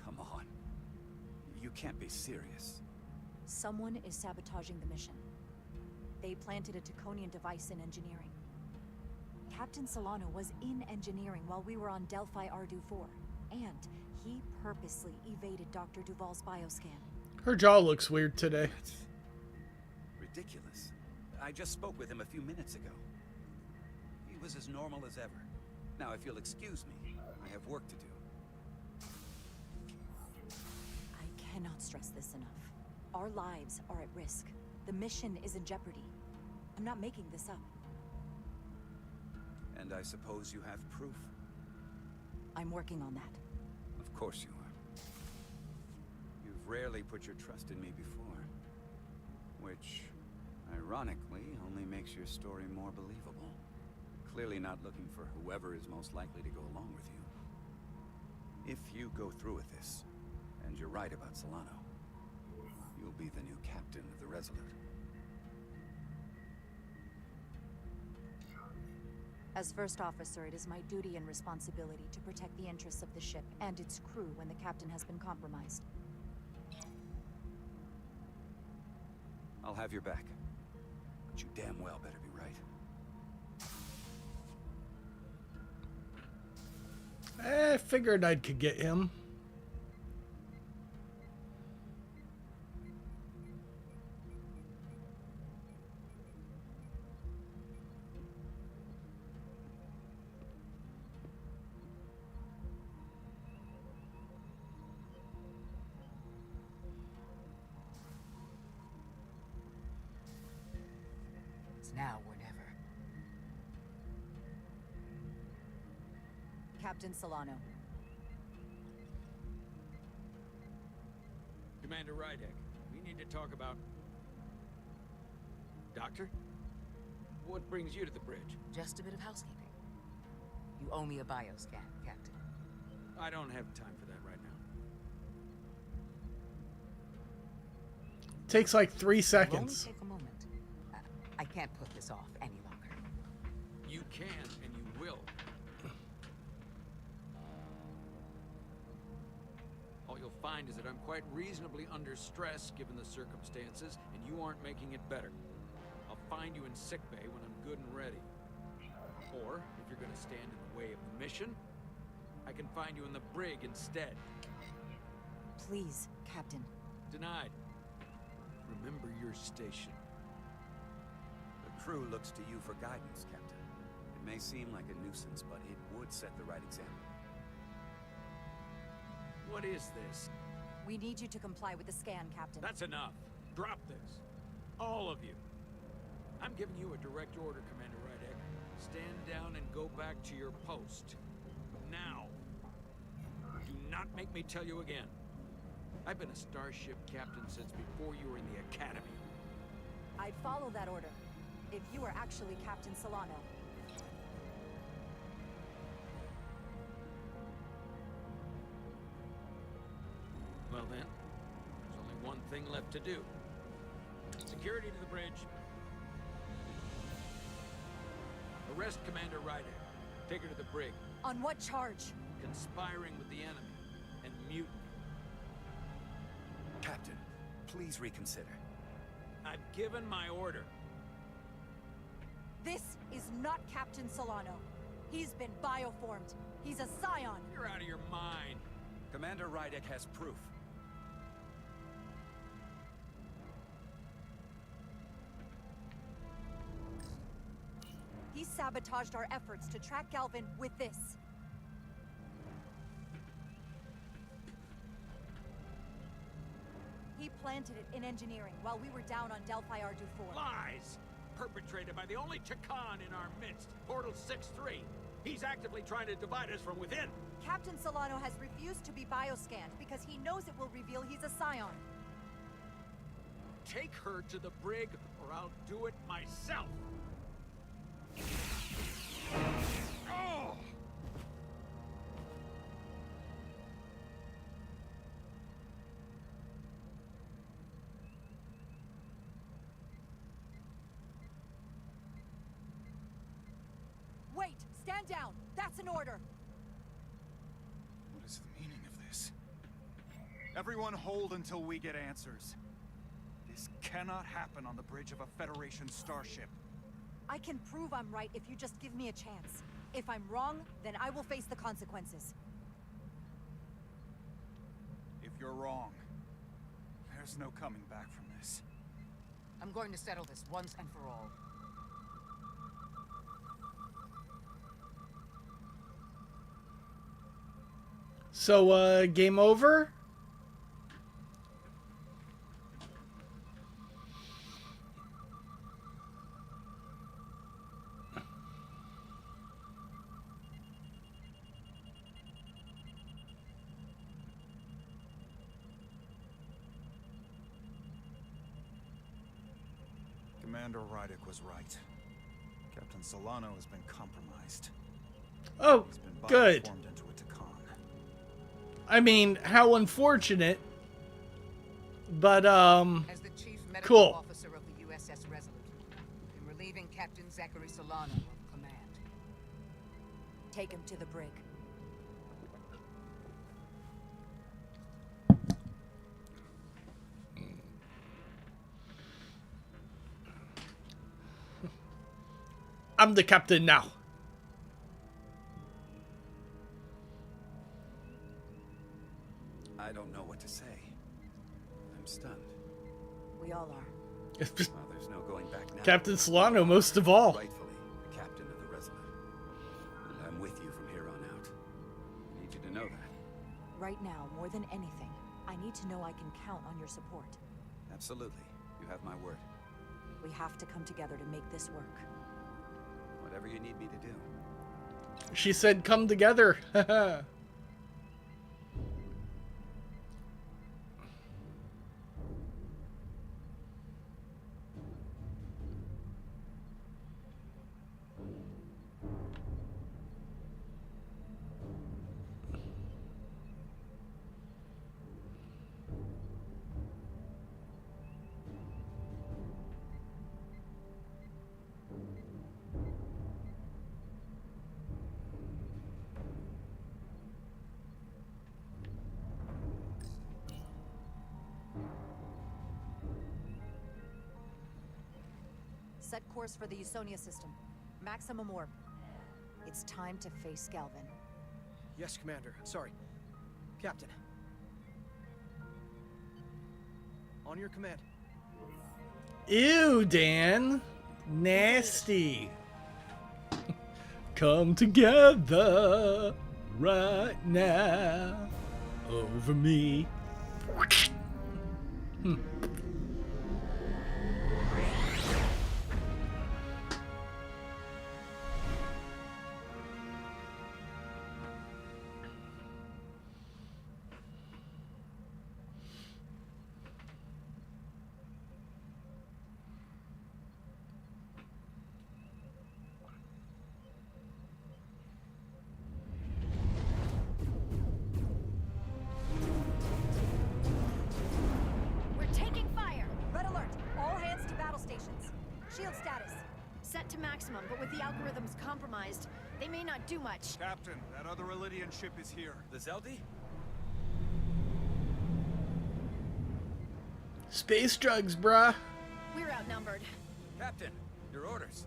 Come on. You can't be serious. Someone is sabotaging the mission. They planted a Taconian device in engineering. Captain Solano was in engineering while we were on Delphi Ardu-4, and he purposely evaded Dr. Duval's bioscan. Her jaw looks weird today. That's ridiculous. I just spoke with him a few minutes ago. He was as normal as ever. Now, if you'll excuse me, I have work to do. I cannot stress this enough. Our lives are at risk. The mission is in jeopardy. I'm not making this up. And I suppose you have proof? I'm working on that. Of course you are. You've rarely put your trust in me before. Which, ironically, only makes your story more believable. Clearly not looking for whoever is most likely to go along with you. If you go through with this, and you're right about Solano, you'll be the new captain of the Resolute. As first officer, it is my duty and responsibility to protect the interests of the ship and its crew when the captain has been compromised. I'll have your back. But you damn well better be right. I figured I could get him. It's now or never. Captain Solano. Commander Rydek, we need to talk about... Doctor? What brings you to the bridge? Just a bit of housekeeping. You owe me a bioscan, Captain. I don't have time for that right now. Takes like 3 It'll only seconds. take a moment. I can't put this off any longer. You can, and you will. All you'll find is that I'm quite reasonably under stress given the circumstances, and you aren't making it better. I'll find you in sickbay when I'm good and ready. Or, if you're gonna stand in the way of the mission, I can find you in the brig instead. Please, Captain. Denied. Remember your station. The crew looks to you for guidance, Captain. It may seem like a nuisance, but it would set the right example. What is this? We need you to comply with the scan, Captain. That's enough. Drop this. All of you. I'm giving you a direct order, Commander Rydek. Stand down and go back to your post. Now. Do not make me tell you again. I've been a starship captain since before you were in the academy. I'd follow that order, if you were actually Captain Solano. Well then, there's only one thing left to do. Security to the bridge. Arrest Commander Rydek. Take her to the brig. On what charge? Conspiring with the enemy and mutiny. Captain, please reconsider. I've given my order. This is not Captain Solano. He's been bioformed. He's a scion. You're out of your mind. Commander Rydek has proof. He sabotaged our efforts to track Galvin with this. He planted it in engineering while we were down on Delphi Ardu 4. Lies! Perpetrated by the only Takan in our midst, Portal 6-3. He's actively trying to divide us from within. Captain Solano has refused to be bioscanned because he knows it will reveal he's a scion. Take her to the brig, or I'll do it myself. Oh! Wait! Stand down! That's an order! What is the meaning of this? Everyone hold until we get answers. This cannot happen on the bridge of a Federation starship. I can prove I'm right if you just give me a chance. If I'm wrong, then I will face the consequences. If you're wrong, there's no coming back from this. I'm going to settle this once and for all. So, game over? Commander Rydek was right. Captain Solano has been compromised. Oh, He's been good. bioformed into a Takan. I mean, how unfortunate. But, As the chief medical cool. officer of the USS Resolute, I'm relieving Captain Zachary Solano of command. Take him to the brig. I'm the captain now. I don't know what to say. I'm stunned. We all are. Well, there's no going back now. Captain Solano, most of all. Rightfully, the captain of the Resolute. And I'm with you from here on out. I need you to know that. Right now, more than anything, I need to know I can count on your support. Absolutely. You have my word. We have to come together to make this work. Whatever you need me to do. She said, come together. Set course for the Usonia system. Maximum warp. It's time to face Galvin. Yes, Commander. Sorry. Captain. On your command. Ew, Dan. Nasty. Come together right now. over me. We're taking fire! Red alert! All hands to battle stations. Shield status. Set to maximum, but with the algorithms compromised, they may not do much. Captain, that other Elydian ship is here. The Zeldi? Space drugs, bruh. We're outnumbered. Captain, your orders.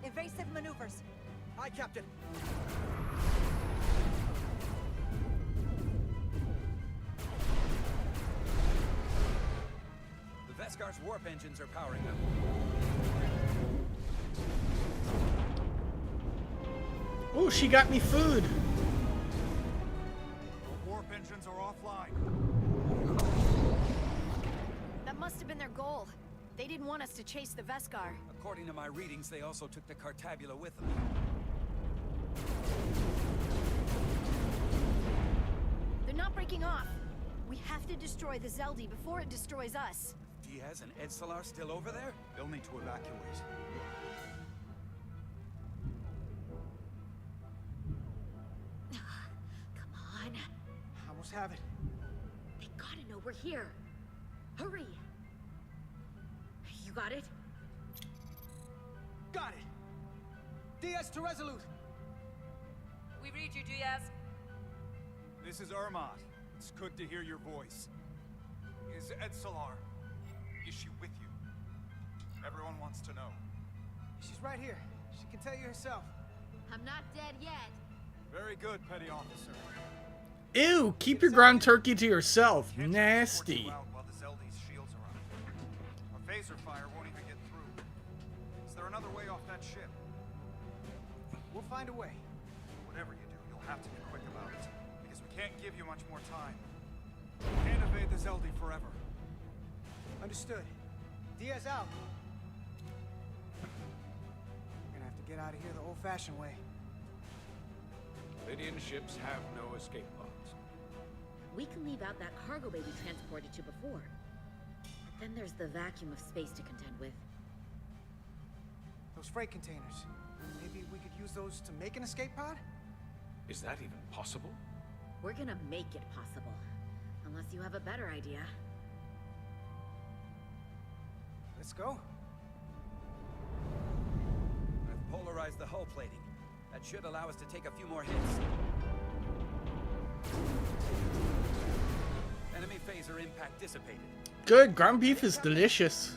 Evasive maneuvers. Aye, Captain. The Veskar's warp engines are powering up. Oh, she got me food. The warp engines are offline. That must have been their goal. They didn't want us to chase the Veskar. According to my readings, they also took the Cartabula with them. They're not breaking off. We have to destroy the Zeldi before it destroys us. Diaz and Edsalar still over there? They'll need to evacuate. Come on. I almost have it. They gotta know we're here. Hurry. You got it? Got it! Diaz to Resolute! We read you, Diaz. This is Ermot. It's good to hear your voice. Is Edsalar? Is she with you? Everyone wants to know. She's right here. She can tell you herself. I'm not dead yet. Very good, Petty Officer. Ew, keep your ground turkey to yourself. Nasty. While the Zeldi's shields are on. Our phaser fire won't even get through. Is there another way off that ship? We'll find a way. Whatever you do, you'll have to be quick about it. Because we can't give you much more time. We can't evade the Zeldi forever. Understood. Diaz out. We're gonna have to get out of here the old-fashioned way. Lydian ships have no escape pods. We can leave out that cargo bay we transported you before. But then there's the vacuum of space to contend with. Those freight containers. Maybe we could use those to make an escape pod? Is that even possible? We're gonna make it possible. Unless you have a better idea. Let's go. I've polarized the hull plating. That should allow us to take a few more hits. Enemy phaser impact dissipated. Good, ground beef is delicious.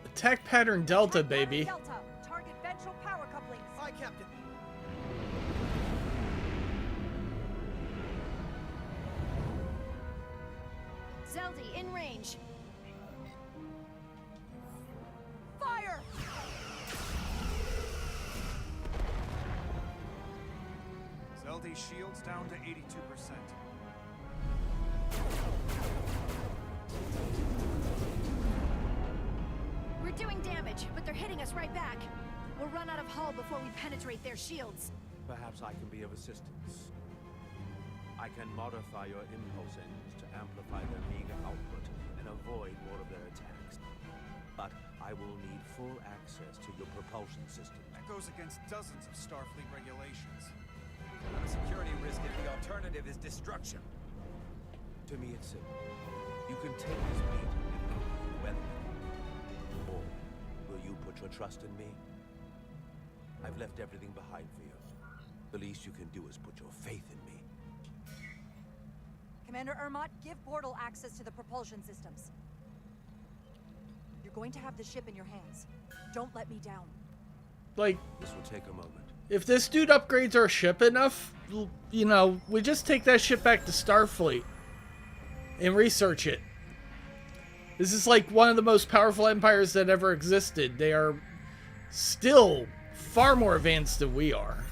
Attack pattern Delta, baby. Delta. Target ventral power couplings. Aye, Captain. Zeldi, in range. Fire! Zeldi shields down to 82%. We're doing damage, but they're hitting us right back. We'll run out of hull before we penetrate their shields. Perhaps I can be of assistance. I can modify your impulse engines to amplify their meager output and avoid more of their attacks. But I will need full access to your propulsion system. That goes against dozens of Starfleet regulations. Not a security risk if the alternative is destruction. To me, it's simple. You can take this beat and weather it. Or will you put your trust in me? I've left everything behind for you. The least you can do is put your faith in me. Commander Ermot, give portal access to the propulsion systems. You're going to have the ship in your hands. Don't let me down. Like, this will take a moment. If this dude upgrades our ship enough, you know, we just take that ship back to Starfleet and research it. This is like one of the most powerful empires that ever existed. They are still far more advanced than we are.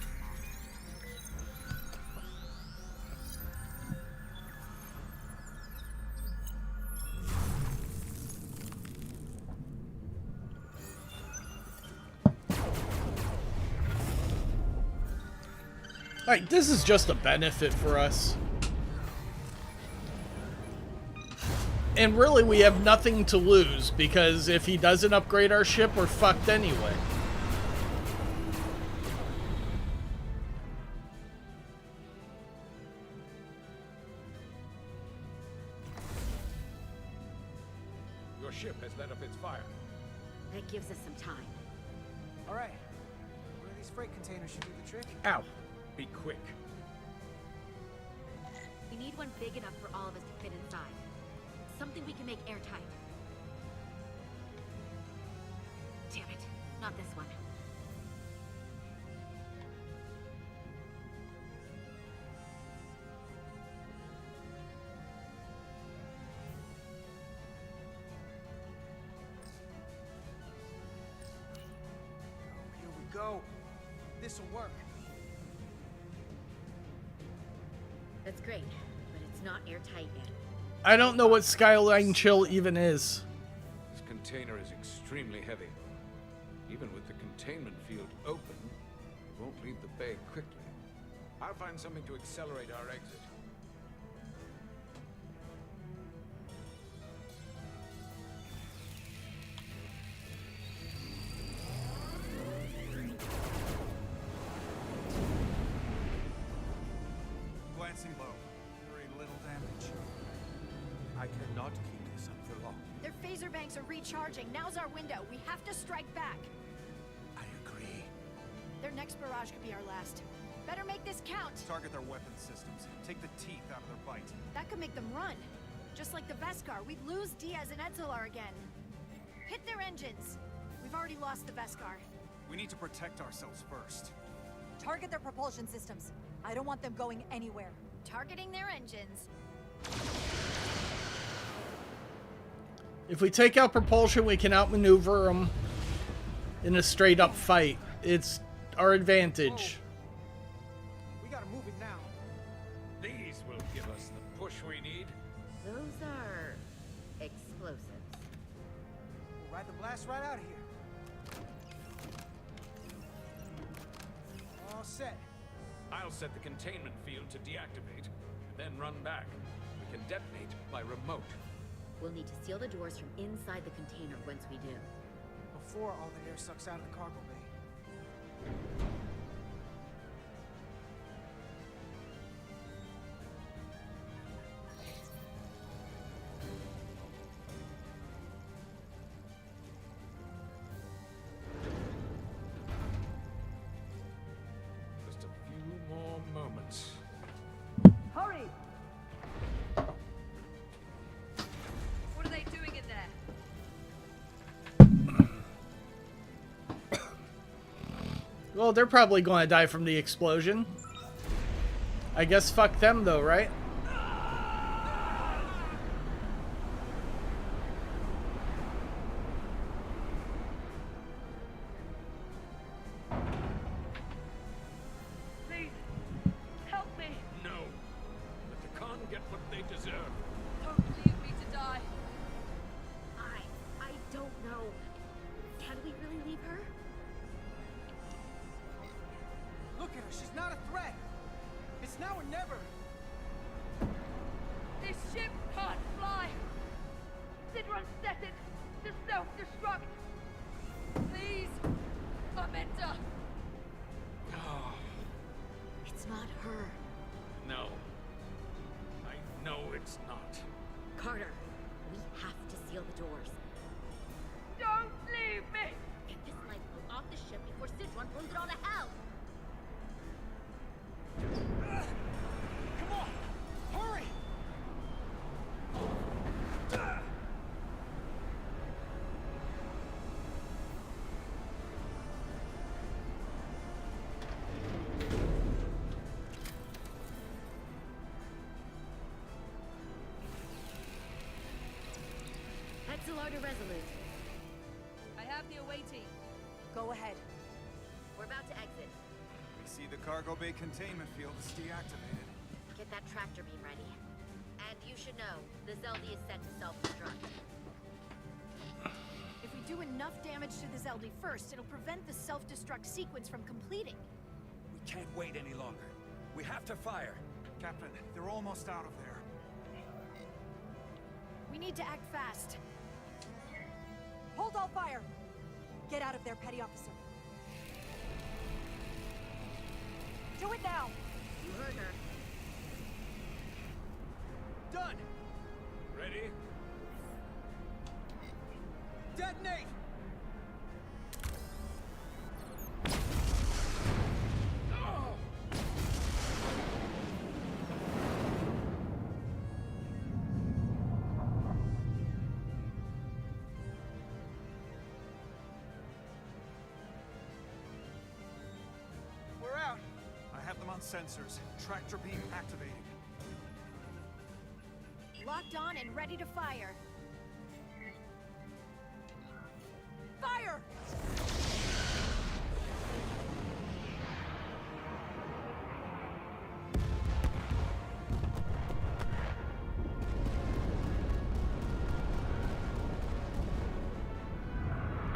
Alright, this is just a benefit for us. And really, we have nothing to lose, because if he doesn't upgrade our ship, we're fucked anyway. Your ship has let up its fire. That gives us some time. All right. One of these freight containers should do the trick. Ow! Be quick. We need one big enough for all of us to fit inside. Something we can make airtight. Damn it, not this one. Here we go. This'll work. That's great, but it's not airtight yet. I don't know what Skyline Chill even is. This container is extremely heavy. Even with the containment field open, it won't leave the bay quickly. I'll find something to accelerate our exit. Glancing low. Very little damage. I cannot keep this up for long. Their phaser banks are recharging. Now's our window. We have to strike back. I agree. Their next barrage could be our last. Better make this count. Target their weapon systems. Take the teeth out of their bite. That could make them run. Just like the Veskar, we'd lose Diaz and Etzelar again. Hit their engines. We've already lost the Veskar. We need to protect ourselves first. Target their propulsion systems. I don't want them going anywhere. Targeting their engines. If we take out propulsion, we can outmaneuver them in a straight-up fight. It's our advantage. We gotta move it now. These will give us the push we need. Those are explosives. We'll ride the blast right out of here. All set. I'll set the containment field to deactivate, and then run back. We can detonate by remote. We'll need to seal the doors from inside the container once we do. Before all the air sucks out of the cargo bay. Just a few more moments. Hurry! What are they doing in there? Well, they're probably going to die from the explosion. I guess fuck them though, right? Please, help me. No. Let the Khan get what they deserve. Don't leave me to die. I don't know. Can we really leave her? Look at her. She's not a threat. It's now or never. This ship can't fly. Sidron set it to self-destruct. Please, Amenta. It's not her. No. I know it's not. Carter, we have to seal the doors. Don't leave me. Get this light blow off the ship before Sidron blows it all to hell. Come on. Hurry. Head to Resolute. I have the away team. Go ahead. We're about to exit. We see the cargo bay containment field is deactivated. Get that tractor beam ready. And you should know, the Zeldy is set to self-destruct. If we do enough damage to the Zeldy first, it'll prevent the self-destruct sequence from completing. We can't wait any longer. We have to fire. Captain, they're almost out of there. We need to act fast. Hold all fire! Get out of there, Petty Officer. Do it now! You heard her. Done! Ready? Detonate! We're out. I have them on sensors. Tractor beam activated. Locked on and ready to fire. Fire!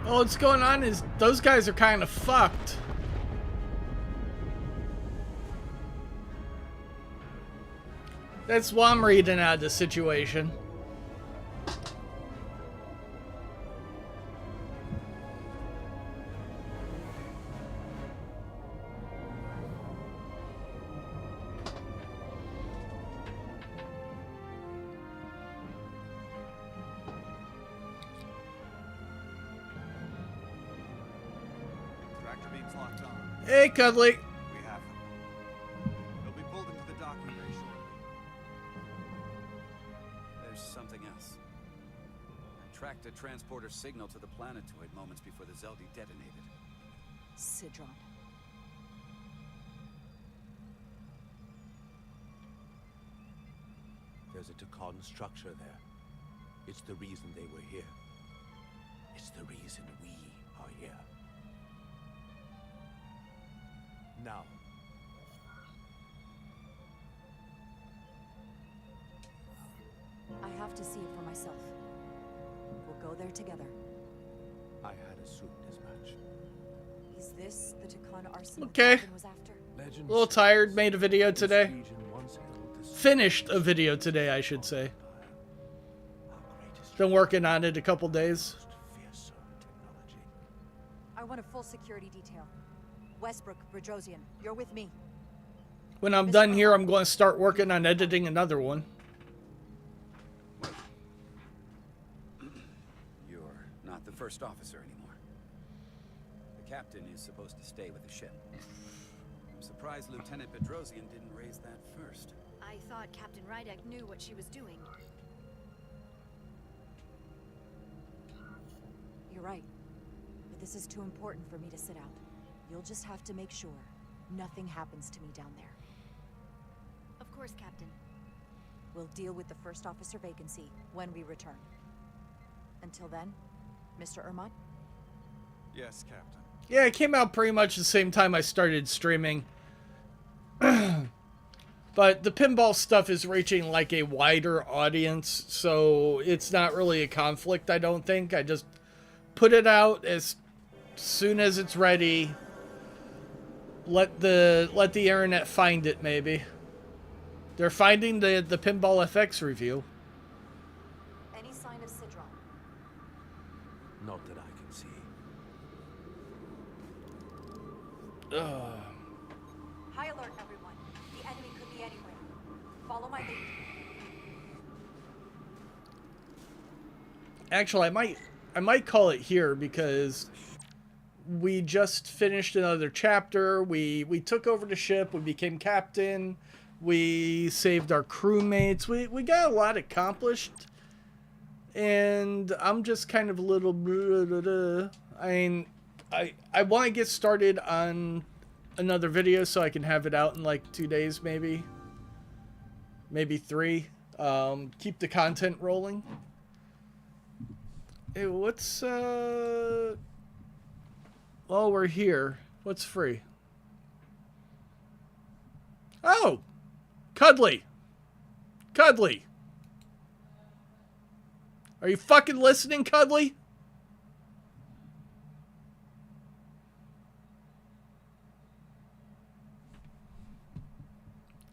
Well, what's going on is those guys are kind of fucked. That's what I'm reading out of the situation. Tractor beam's locked on. Hey, Cuddly. We have them. They'll be pulled into the docking bay shortly. There's something else. I tracked a transporter signal to the planetoid moments before the Zeldy detonated. Sidron. There's a Takan structure there. It's the reason they were here. It's the reason we are here. Now. I have to see it for myself. We'll go there together. I had assumed as much. Is this the Takan arsenal Okay. Captain was after? A little tired. Made a video today. Finished a video today, I should say. Been working on it a couple days. I want a full security detail. Westbrook, Brodrosian, you're with me. When I'm done here, I'm going to start working on editing another one. You're not the first officer anymore. The captain is supposed to stay with the ship. I'm surprised Lieutenant Bedrosian didn't raise that first. I thought Captain Rydek knew what she was doing. You're right. But this is too important for me to sit out. You'll just have to make sure nothing happens to me down there. Of course, Captain. We'll deal with the first officer vacancy when we return. Until then, Mr. Ermont? Yes, Captain. Yeah, it came out pretty much the same time I started streaming. But the pinball stuff is reaching like a wider audience, so it's not really a conflict, I don't think. I just put it out as soon as it's ready. Let the internet find it, maybe. They're finding the Pinball FX review. Any sign of Sidron? Not that I can see. High alert, everyone. The enemy could be anywhere. Follow my lead. Actually, I might call it here because we just finished another chapter. We took over the ship. We became captain. We saved our crewmates. We got a lot accomplished. And I'm just kind of a little... I mean, I want to get started on another video so I can have it out in like 2 days, maybe. Maybe 3. Keep the content rolling. Hey, what's while we're here, what's free? Oh! Cuddly! Cuddly! Are you fucking listening, Cuddly?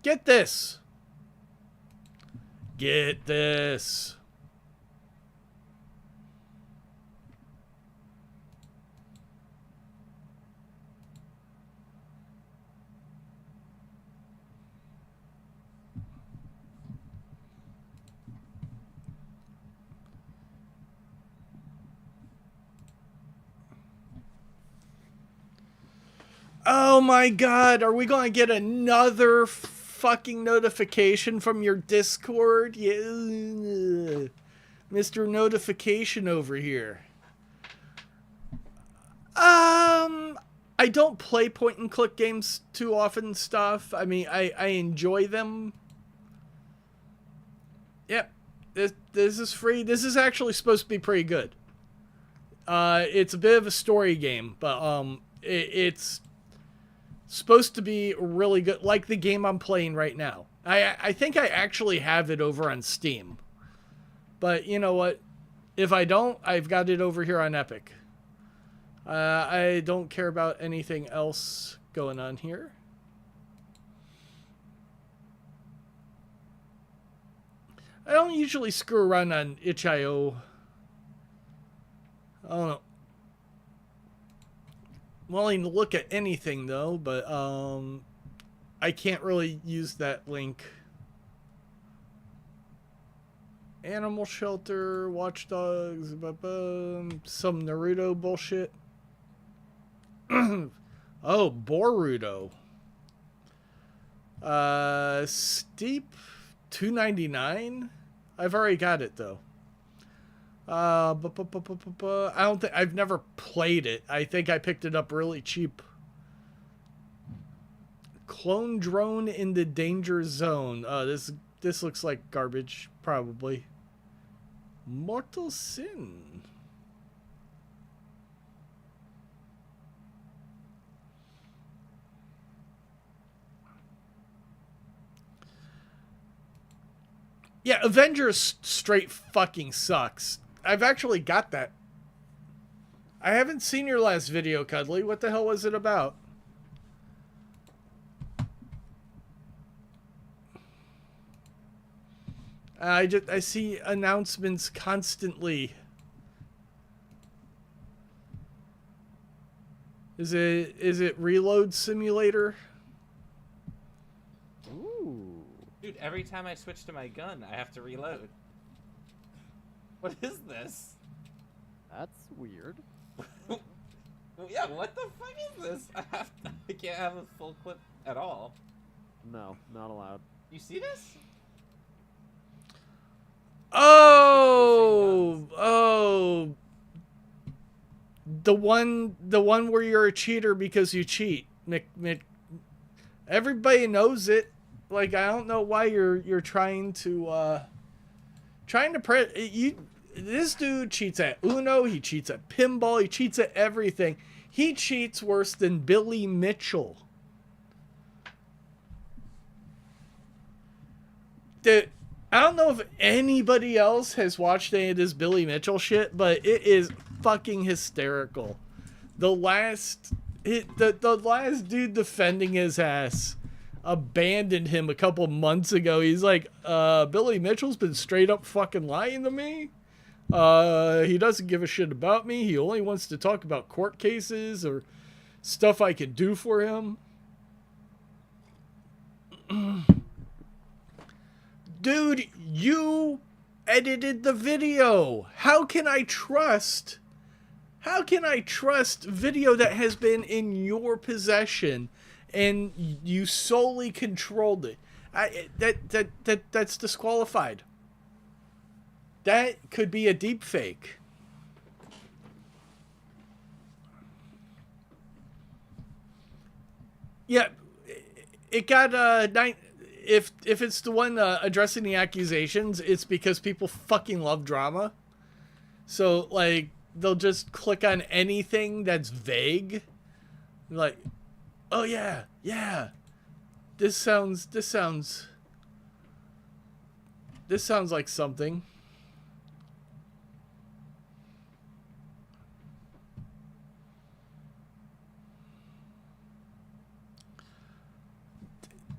Get this! Get this! Oh my god, are we going to get another fucking notification from your Discord? Yeah. Mr. Notification over here. I don't play point and click games too often and stuff. I mean, I enjoy them. Yep. This is free. This is actually supposed to be pretty good. It's a bit of a story game, but it's supposed to be really good, like the game I'm playing right now. I think I actually have it over on Steam. But you know what? If I don't, I've got it over here on Epic. I don't care about anything else going on here. I don't usually screw around on itch.io. I don't know. Willing to look at anything though, but I can't really use that link. Animal Shelter, Watch Dogs, some Naruto bullshit. Oh, Boruto. Steep, $2.99. I've already got it though. I don't think I've never played it. I think I picked it up really cheap. Clone Drone in the Danger Zone. This looks like garbage, probably. Mortal Sin. Yeah, Avengers straight fucking sucks. I've actually got that. I haven't seen your last video, Cuddly. What the hell was it about? I see announcements constantly. Is it Reload Simulator? Ooh. Dude, every time I switch to my gun, I have to reload. What is this? That's weird. Yeah, what the fuck is this? I can't have a full clip at all. No, not allowed. You see this? Oh, the one where you're a cheater because you cheat. Everybody knows it. Like, I don't know why you're trying to this dude cheats at Uno, he cheats at pinball, he cheats at everything. He cheats worse than Billy Mitchell. I don't know if anybody else has watched any of this Billy Mitchell shit, but it is fucking hysterical. The last dude defending his ass abandoned him a couple months ago. He's like, Billy Mitchell's been straight up fucking lying to me. He doesn't give a shit about me. He only wants to talk about court cases or stuff I can do for him. Dude, you edited the video. How can I trust video that has been in your possession and you solely controlled it? That's disqualified. That could be a deep fake. Yeah, it got if it's the one addressing the accusations, it's because people fucking love drama. So, like, they'll just click on anything that's vague. Like, oh yeah, yeah. This sounds like something.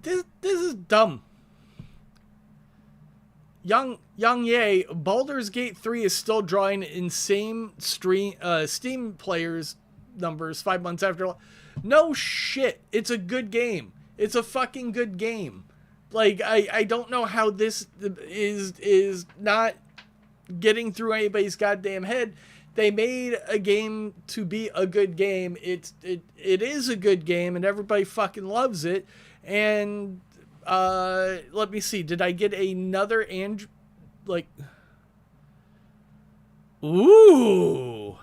This is dumb. Young Ye, Baldur's Gate 3 is still drawing insane Steam players numbers 5 months after. No shit. It's a good game. It's a fucking good game. Like, I don't know how this is not getting through anybody's goddamn head. They made a game to be a good game. It is a good game, and everybody fucking loves it. And let me see. Did I get another like? Ooh.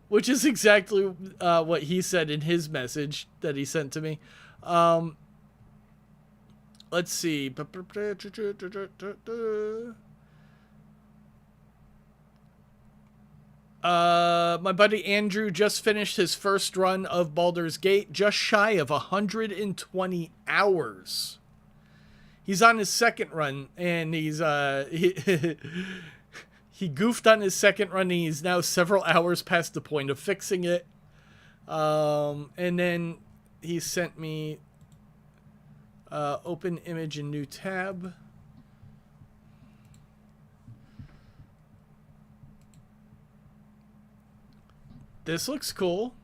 Which is exactly what he said in his message that he sent to me. Let's see. My buddy Andrew just finished his first run of Baldur's Gate, just shy of 120 hours. He's on his second run, and he's he goofed on his second run, and he's now several hours past the point of fixing it. And then he sent me open image in new tab. This looks cool.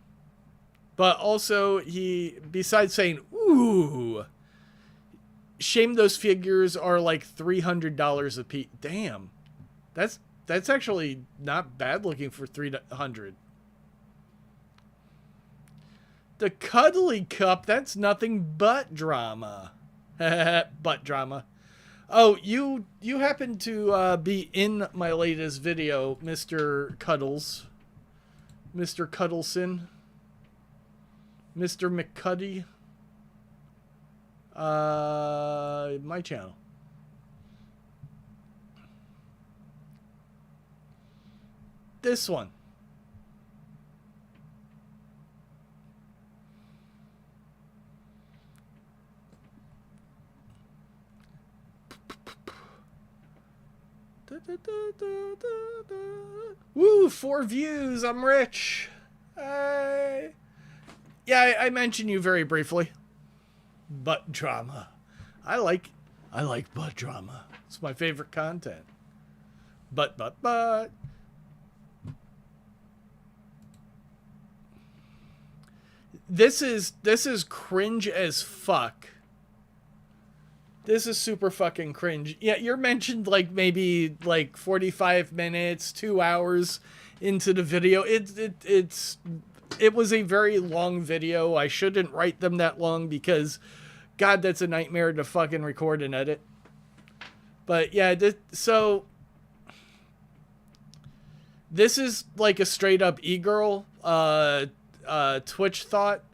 But also, he, besides saying, ooh, shame those figures are like $300 a piece. Damn. That's actually not bad looking for $300. The Cuddly Cup, that's nothing but drama. But drama. Oh, you happen to be in my latest video, Mr. Cuddles. Mr. Cuddleson. Mr. McCuddy. My channel. This one. Woo, 4 views. I'm rich. Yeah, I mentioned you very briefly. Butt drama. I like butt drama. It's my favorite content. But. This is cringe as fuck. This is super fucking cringe. Yeah, you're mentioned like maybe like 45 minutes, 2 hours into the video. It was a very long video. I shouldn't write them that long because, God, that's a nightmare to fucking record and edit. But yeah, so this is like a straight up e-girl Twitch thought,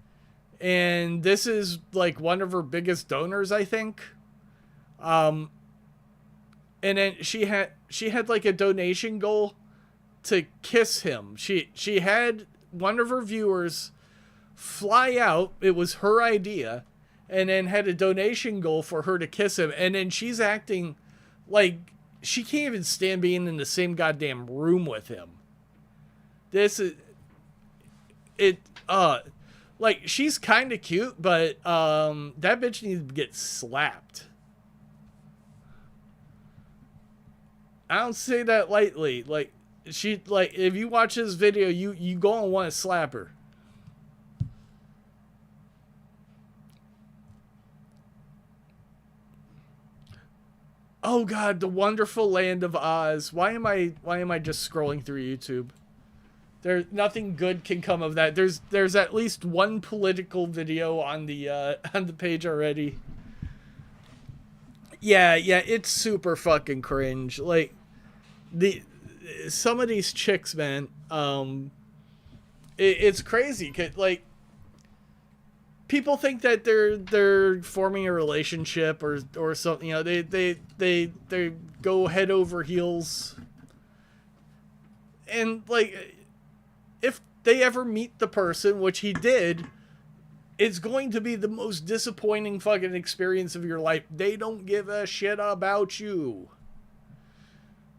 and this is like one of her biggest donors, I think. And then she had like a donation goal to kiss him. She had one of her viewers fly out. It was her idea, and then had a donation goal for her to kiss him. And then she's acting like she can't even stand being in the same goddamn room with him. This is like, she's kind of cute, but that bitch needs to get slapped. I don't say that lightly. Like, if you watch this video, you go and want to slap her. Oh God, the wonderful land of Oz. Why am I just scrolling through YouTube? There's nothing good can come of that. There's at least one political video on the page already. Yeah, it's super fucking cringe. Like, some of these chicks, man, it's crazy. 'Cause, like, people think that they're forming a relationship or something. You know, they go head over heels, and like, if they ever meet the person, which he did, it's going to be the most disappointing fucking experience of your life. They don't give a shit about you.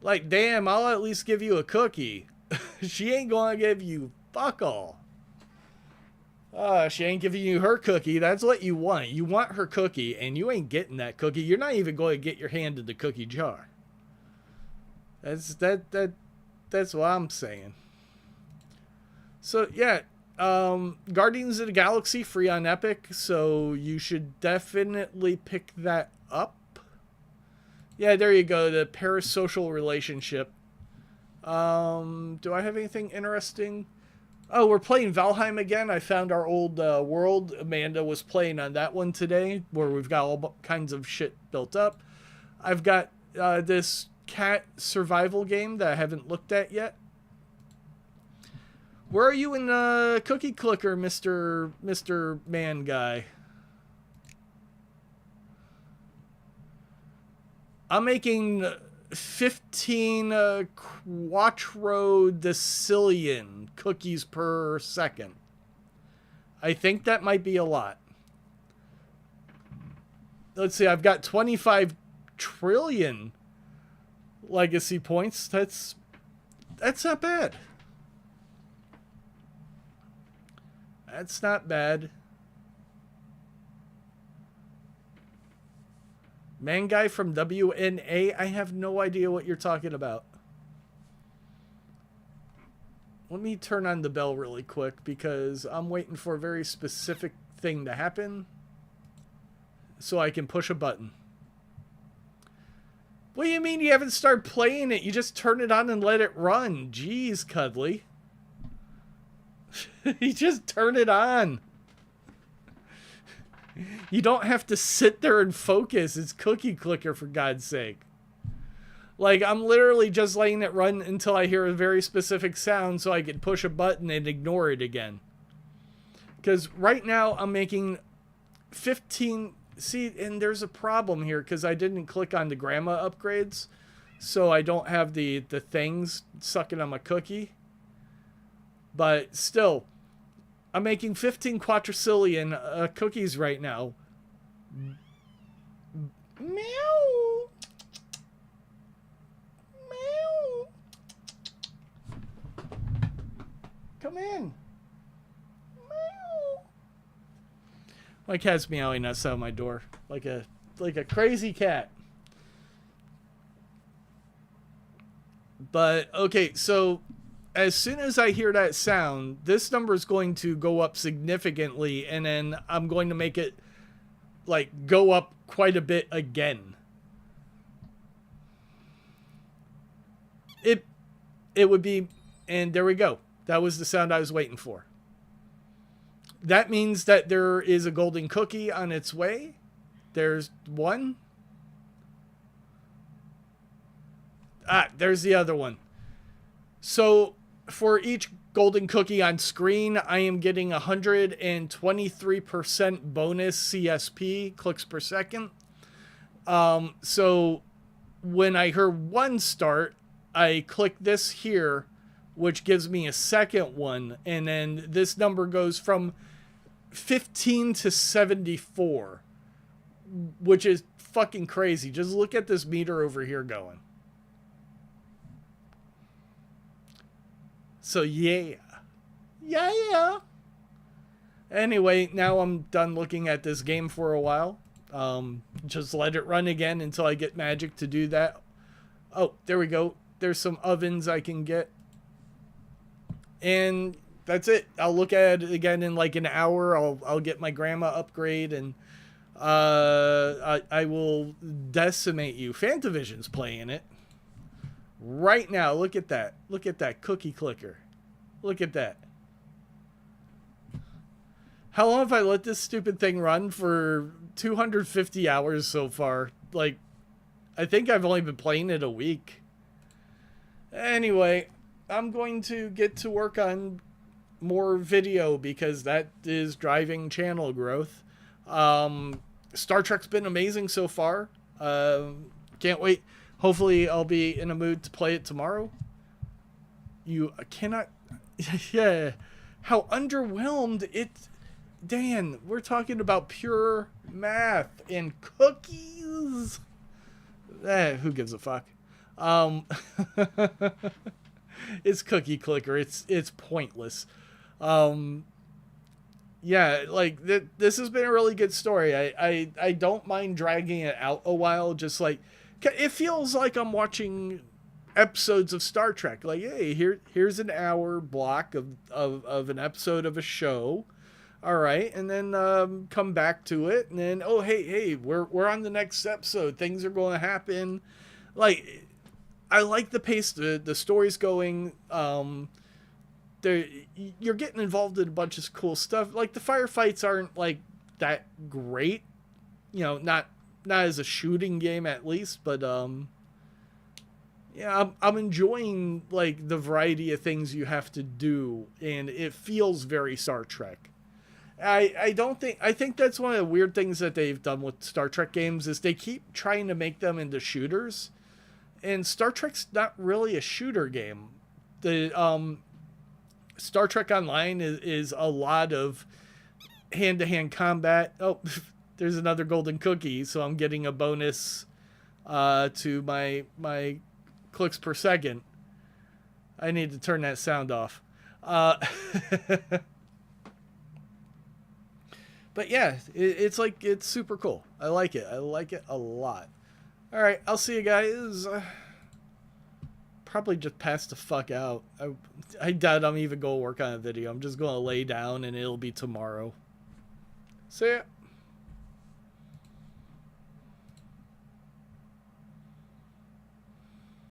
Like, damn, I'll at least give you a cookie. She ain't gonna give you fuck all. She ain't giving you her cookie. That's what you want. You want her cookie, and you ain't getting that cookie. You're not even going to get your hand in the cookie jar. That's what I'm saying. So yeah, Guardians of the Galaxy free on Epic, so you should definitely pick that up. Yeah, there you go. The parasocial relationship. Do I have anything interesting? Oh, we're playing Valheim again. I found our old world. Amanda was playing on that one today, where we've got all kinds of shit built up. I've got this cat survival game that I haven't looked at yet. Where are you in the cookie clicker, Mr. Man Guy? I'm making 15 Quattro Decillion cookies per second. I think that might be a lot. Let's see, I've got 25 trillion legacy points. That's not bad. That's not bad. Man Guy from WNA, I have no idea what you're talking about. Let me turn on the bell really quick because I'm waiting for a very specific thing to happen so I can push a button. What do you mean you haven't started playing it? You just turn it on and let it run. Jeez, Cuddly. You just turn it on. You don't have to sit there and focus. It's cookie clicker, for God's sake. Like, I'm literally just letting it run until I hear a very specific sound so I can push a button and ignore it again. Because right now I'm making 15... See, and there's a problem here because I didn't click on the grandma upgrades. So I don't have the things sucking on my cookie. But still, I'm making 15 quadrillion cookies right now. Meow. Meow. Come in. Meow. My cat's meowing outside my door like a crazy cat. But okay, so as soon as I hear that sound, this number is going to go up significantly, and then I'm going to make it like go up quite a bit again. It would be, and there we go. That was the sound I was waiting for. That means that there is a golden cookie on its way. There's one. There's the other one. So for each golden cookie on screen, I am getting 123% bonus CSP, clicks per second. So when I hear one start, I click this here, which gives me a second one. And then this number goes from 15 to 74, which is fucking crazy. Just look at this meter over here going. So yeah. Anyway, now I'm done looking at this game for a while. Just let it run again until I get magic to do that. Oh, there we go. There's some ovens I can get. And that's it. I'll look at it again in like an hour. I'll get my grandma upgrade, and I will decimate you. Fantavision's playing it right now. Look at that. Look at that cookie clicker. Look at that. How long have I let this stupid thing run? For 250 hours so far. Like, I think I've only been playing it a week. Anyway, I'm going to get to work on more video because that is driving channel growth. Star Trek's been amazing so far. Can't wait. Hopefully I'll be in a mood to play it tomorrow. You cannot... Yeah. How underwhelmed it... Dan, we're talking about pure math and cookies. Who gives a fuck? It's cookie clicker. It's pointless. Yeah, like this has been a really good story. I don't mind dragging it out a while. Just like it feels like I'm watching episodes of Star Trek. Like, hey, here's an hour block of an episode of a show. All right, and then come back to it, and then hey, we're on the next episode. Things are going to happen. Like, I like the pace the story's going. You're getting involved in a bunch of cool stuff. Like, the firefights aren't like that great, you know, not as a shooting game at least, but yeah, I'm enjoying like the variety of things you have to do, and it feels very Star Trek. I think that's one of the weird things that they've done with Star Trek games is they keep trying to make them into shooters, and Star Trek's not really a shooter game. The Star Trek Online is a lot of hand-to-hand combat. Oh, there's another golden cookie, so I'm getting a bonus to my clicks per second. I need to turn that sound off. But yeah, it's super cool. I like it. I like it a lot. All right, I'll see you guys. Probably just pass the fuck out. I doubt I'm even going to work on a video. I'm just going to lay down and it'll be tomorrow. See ya.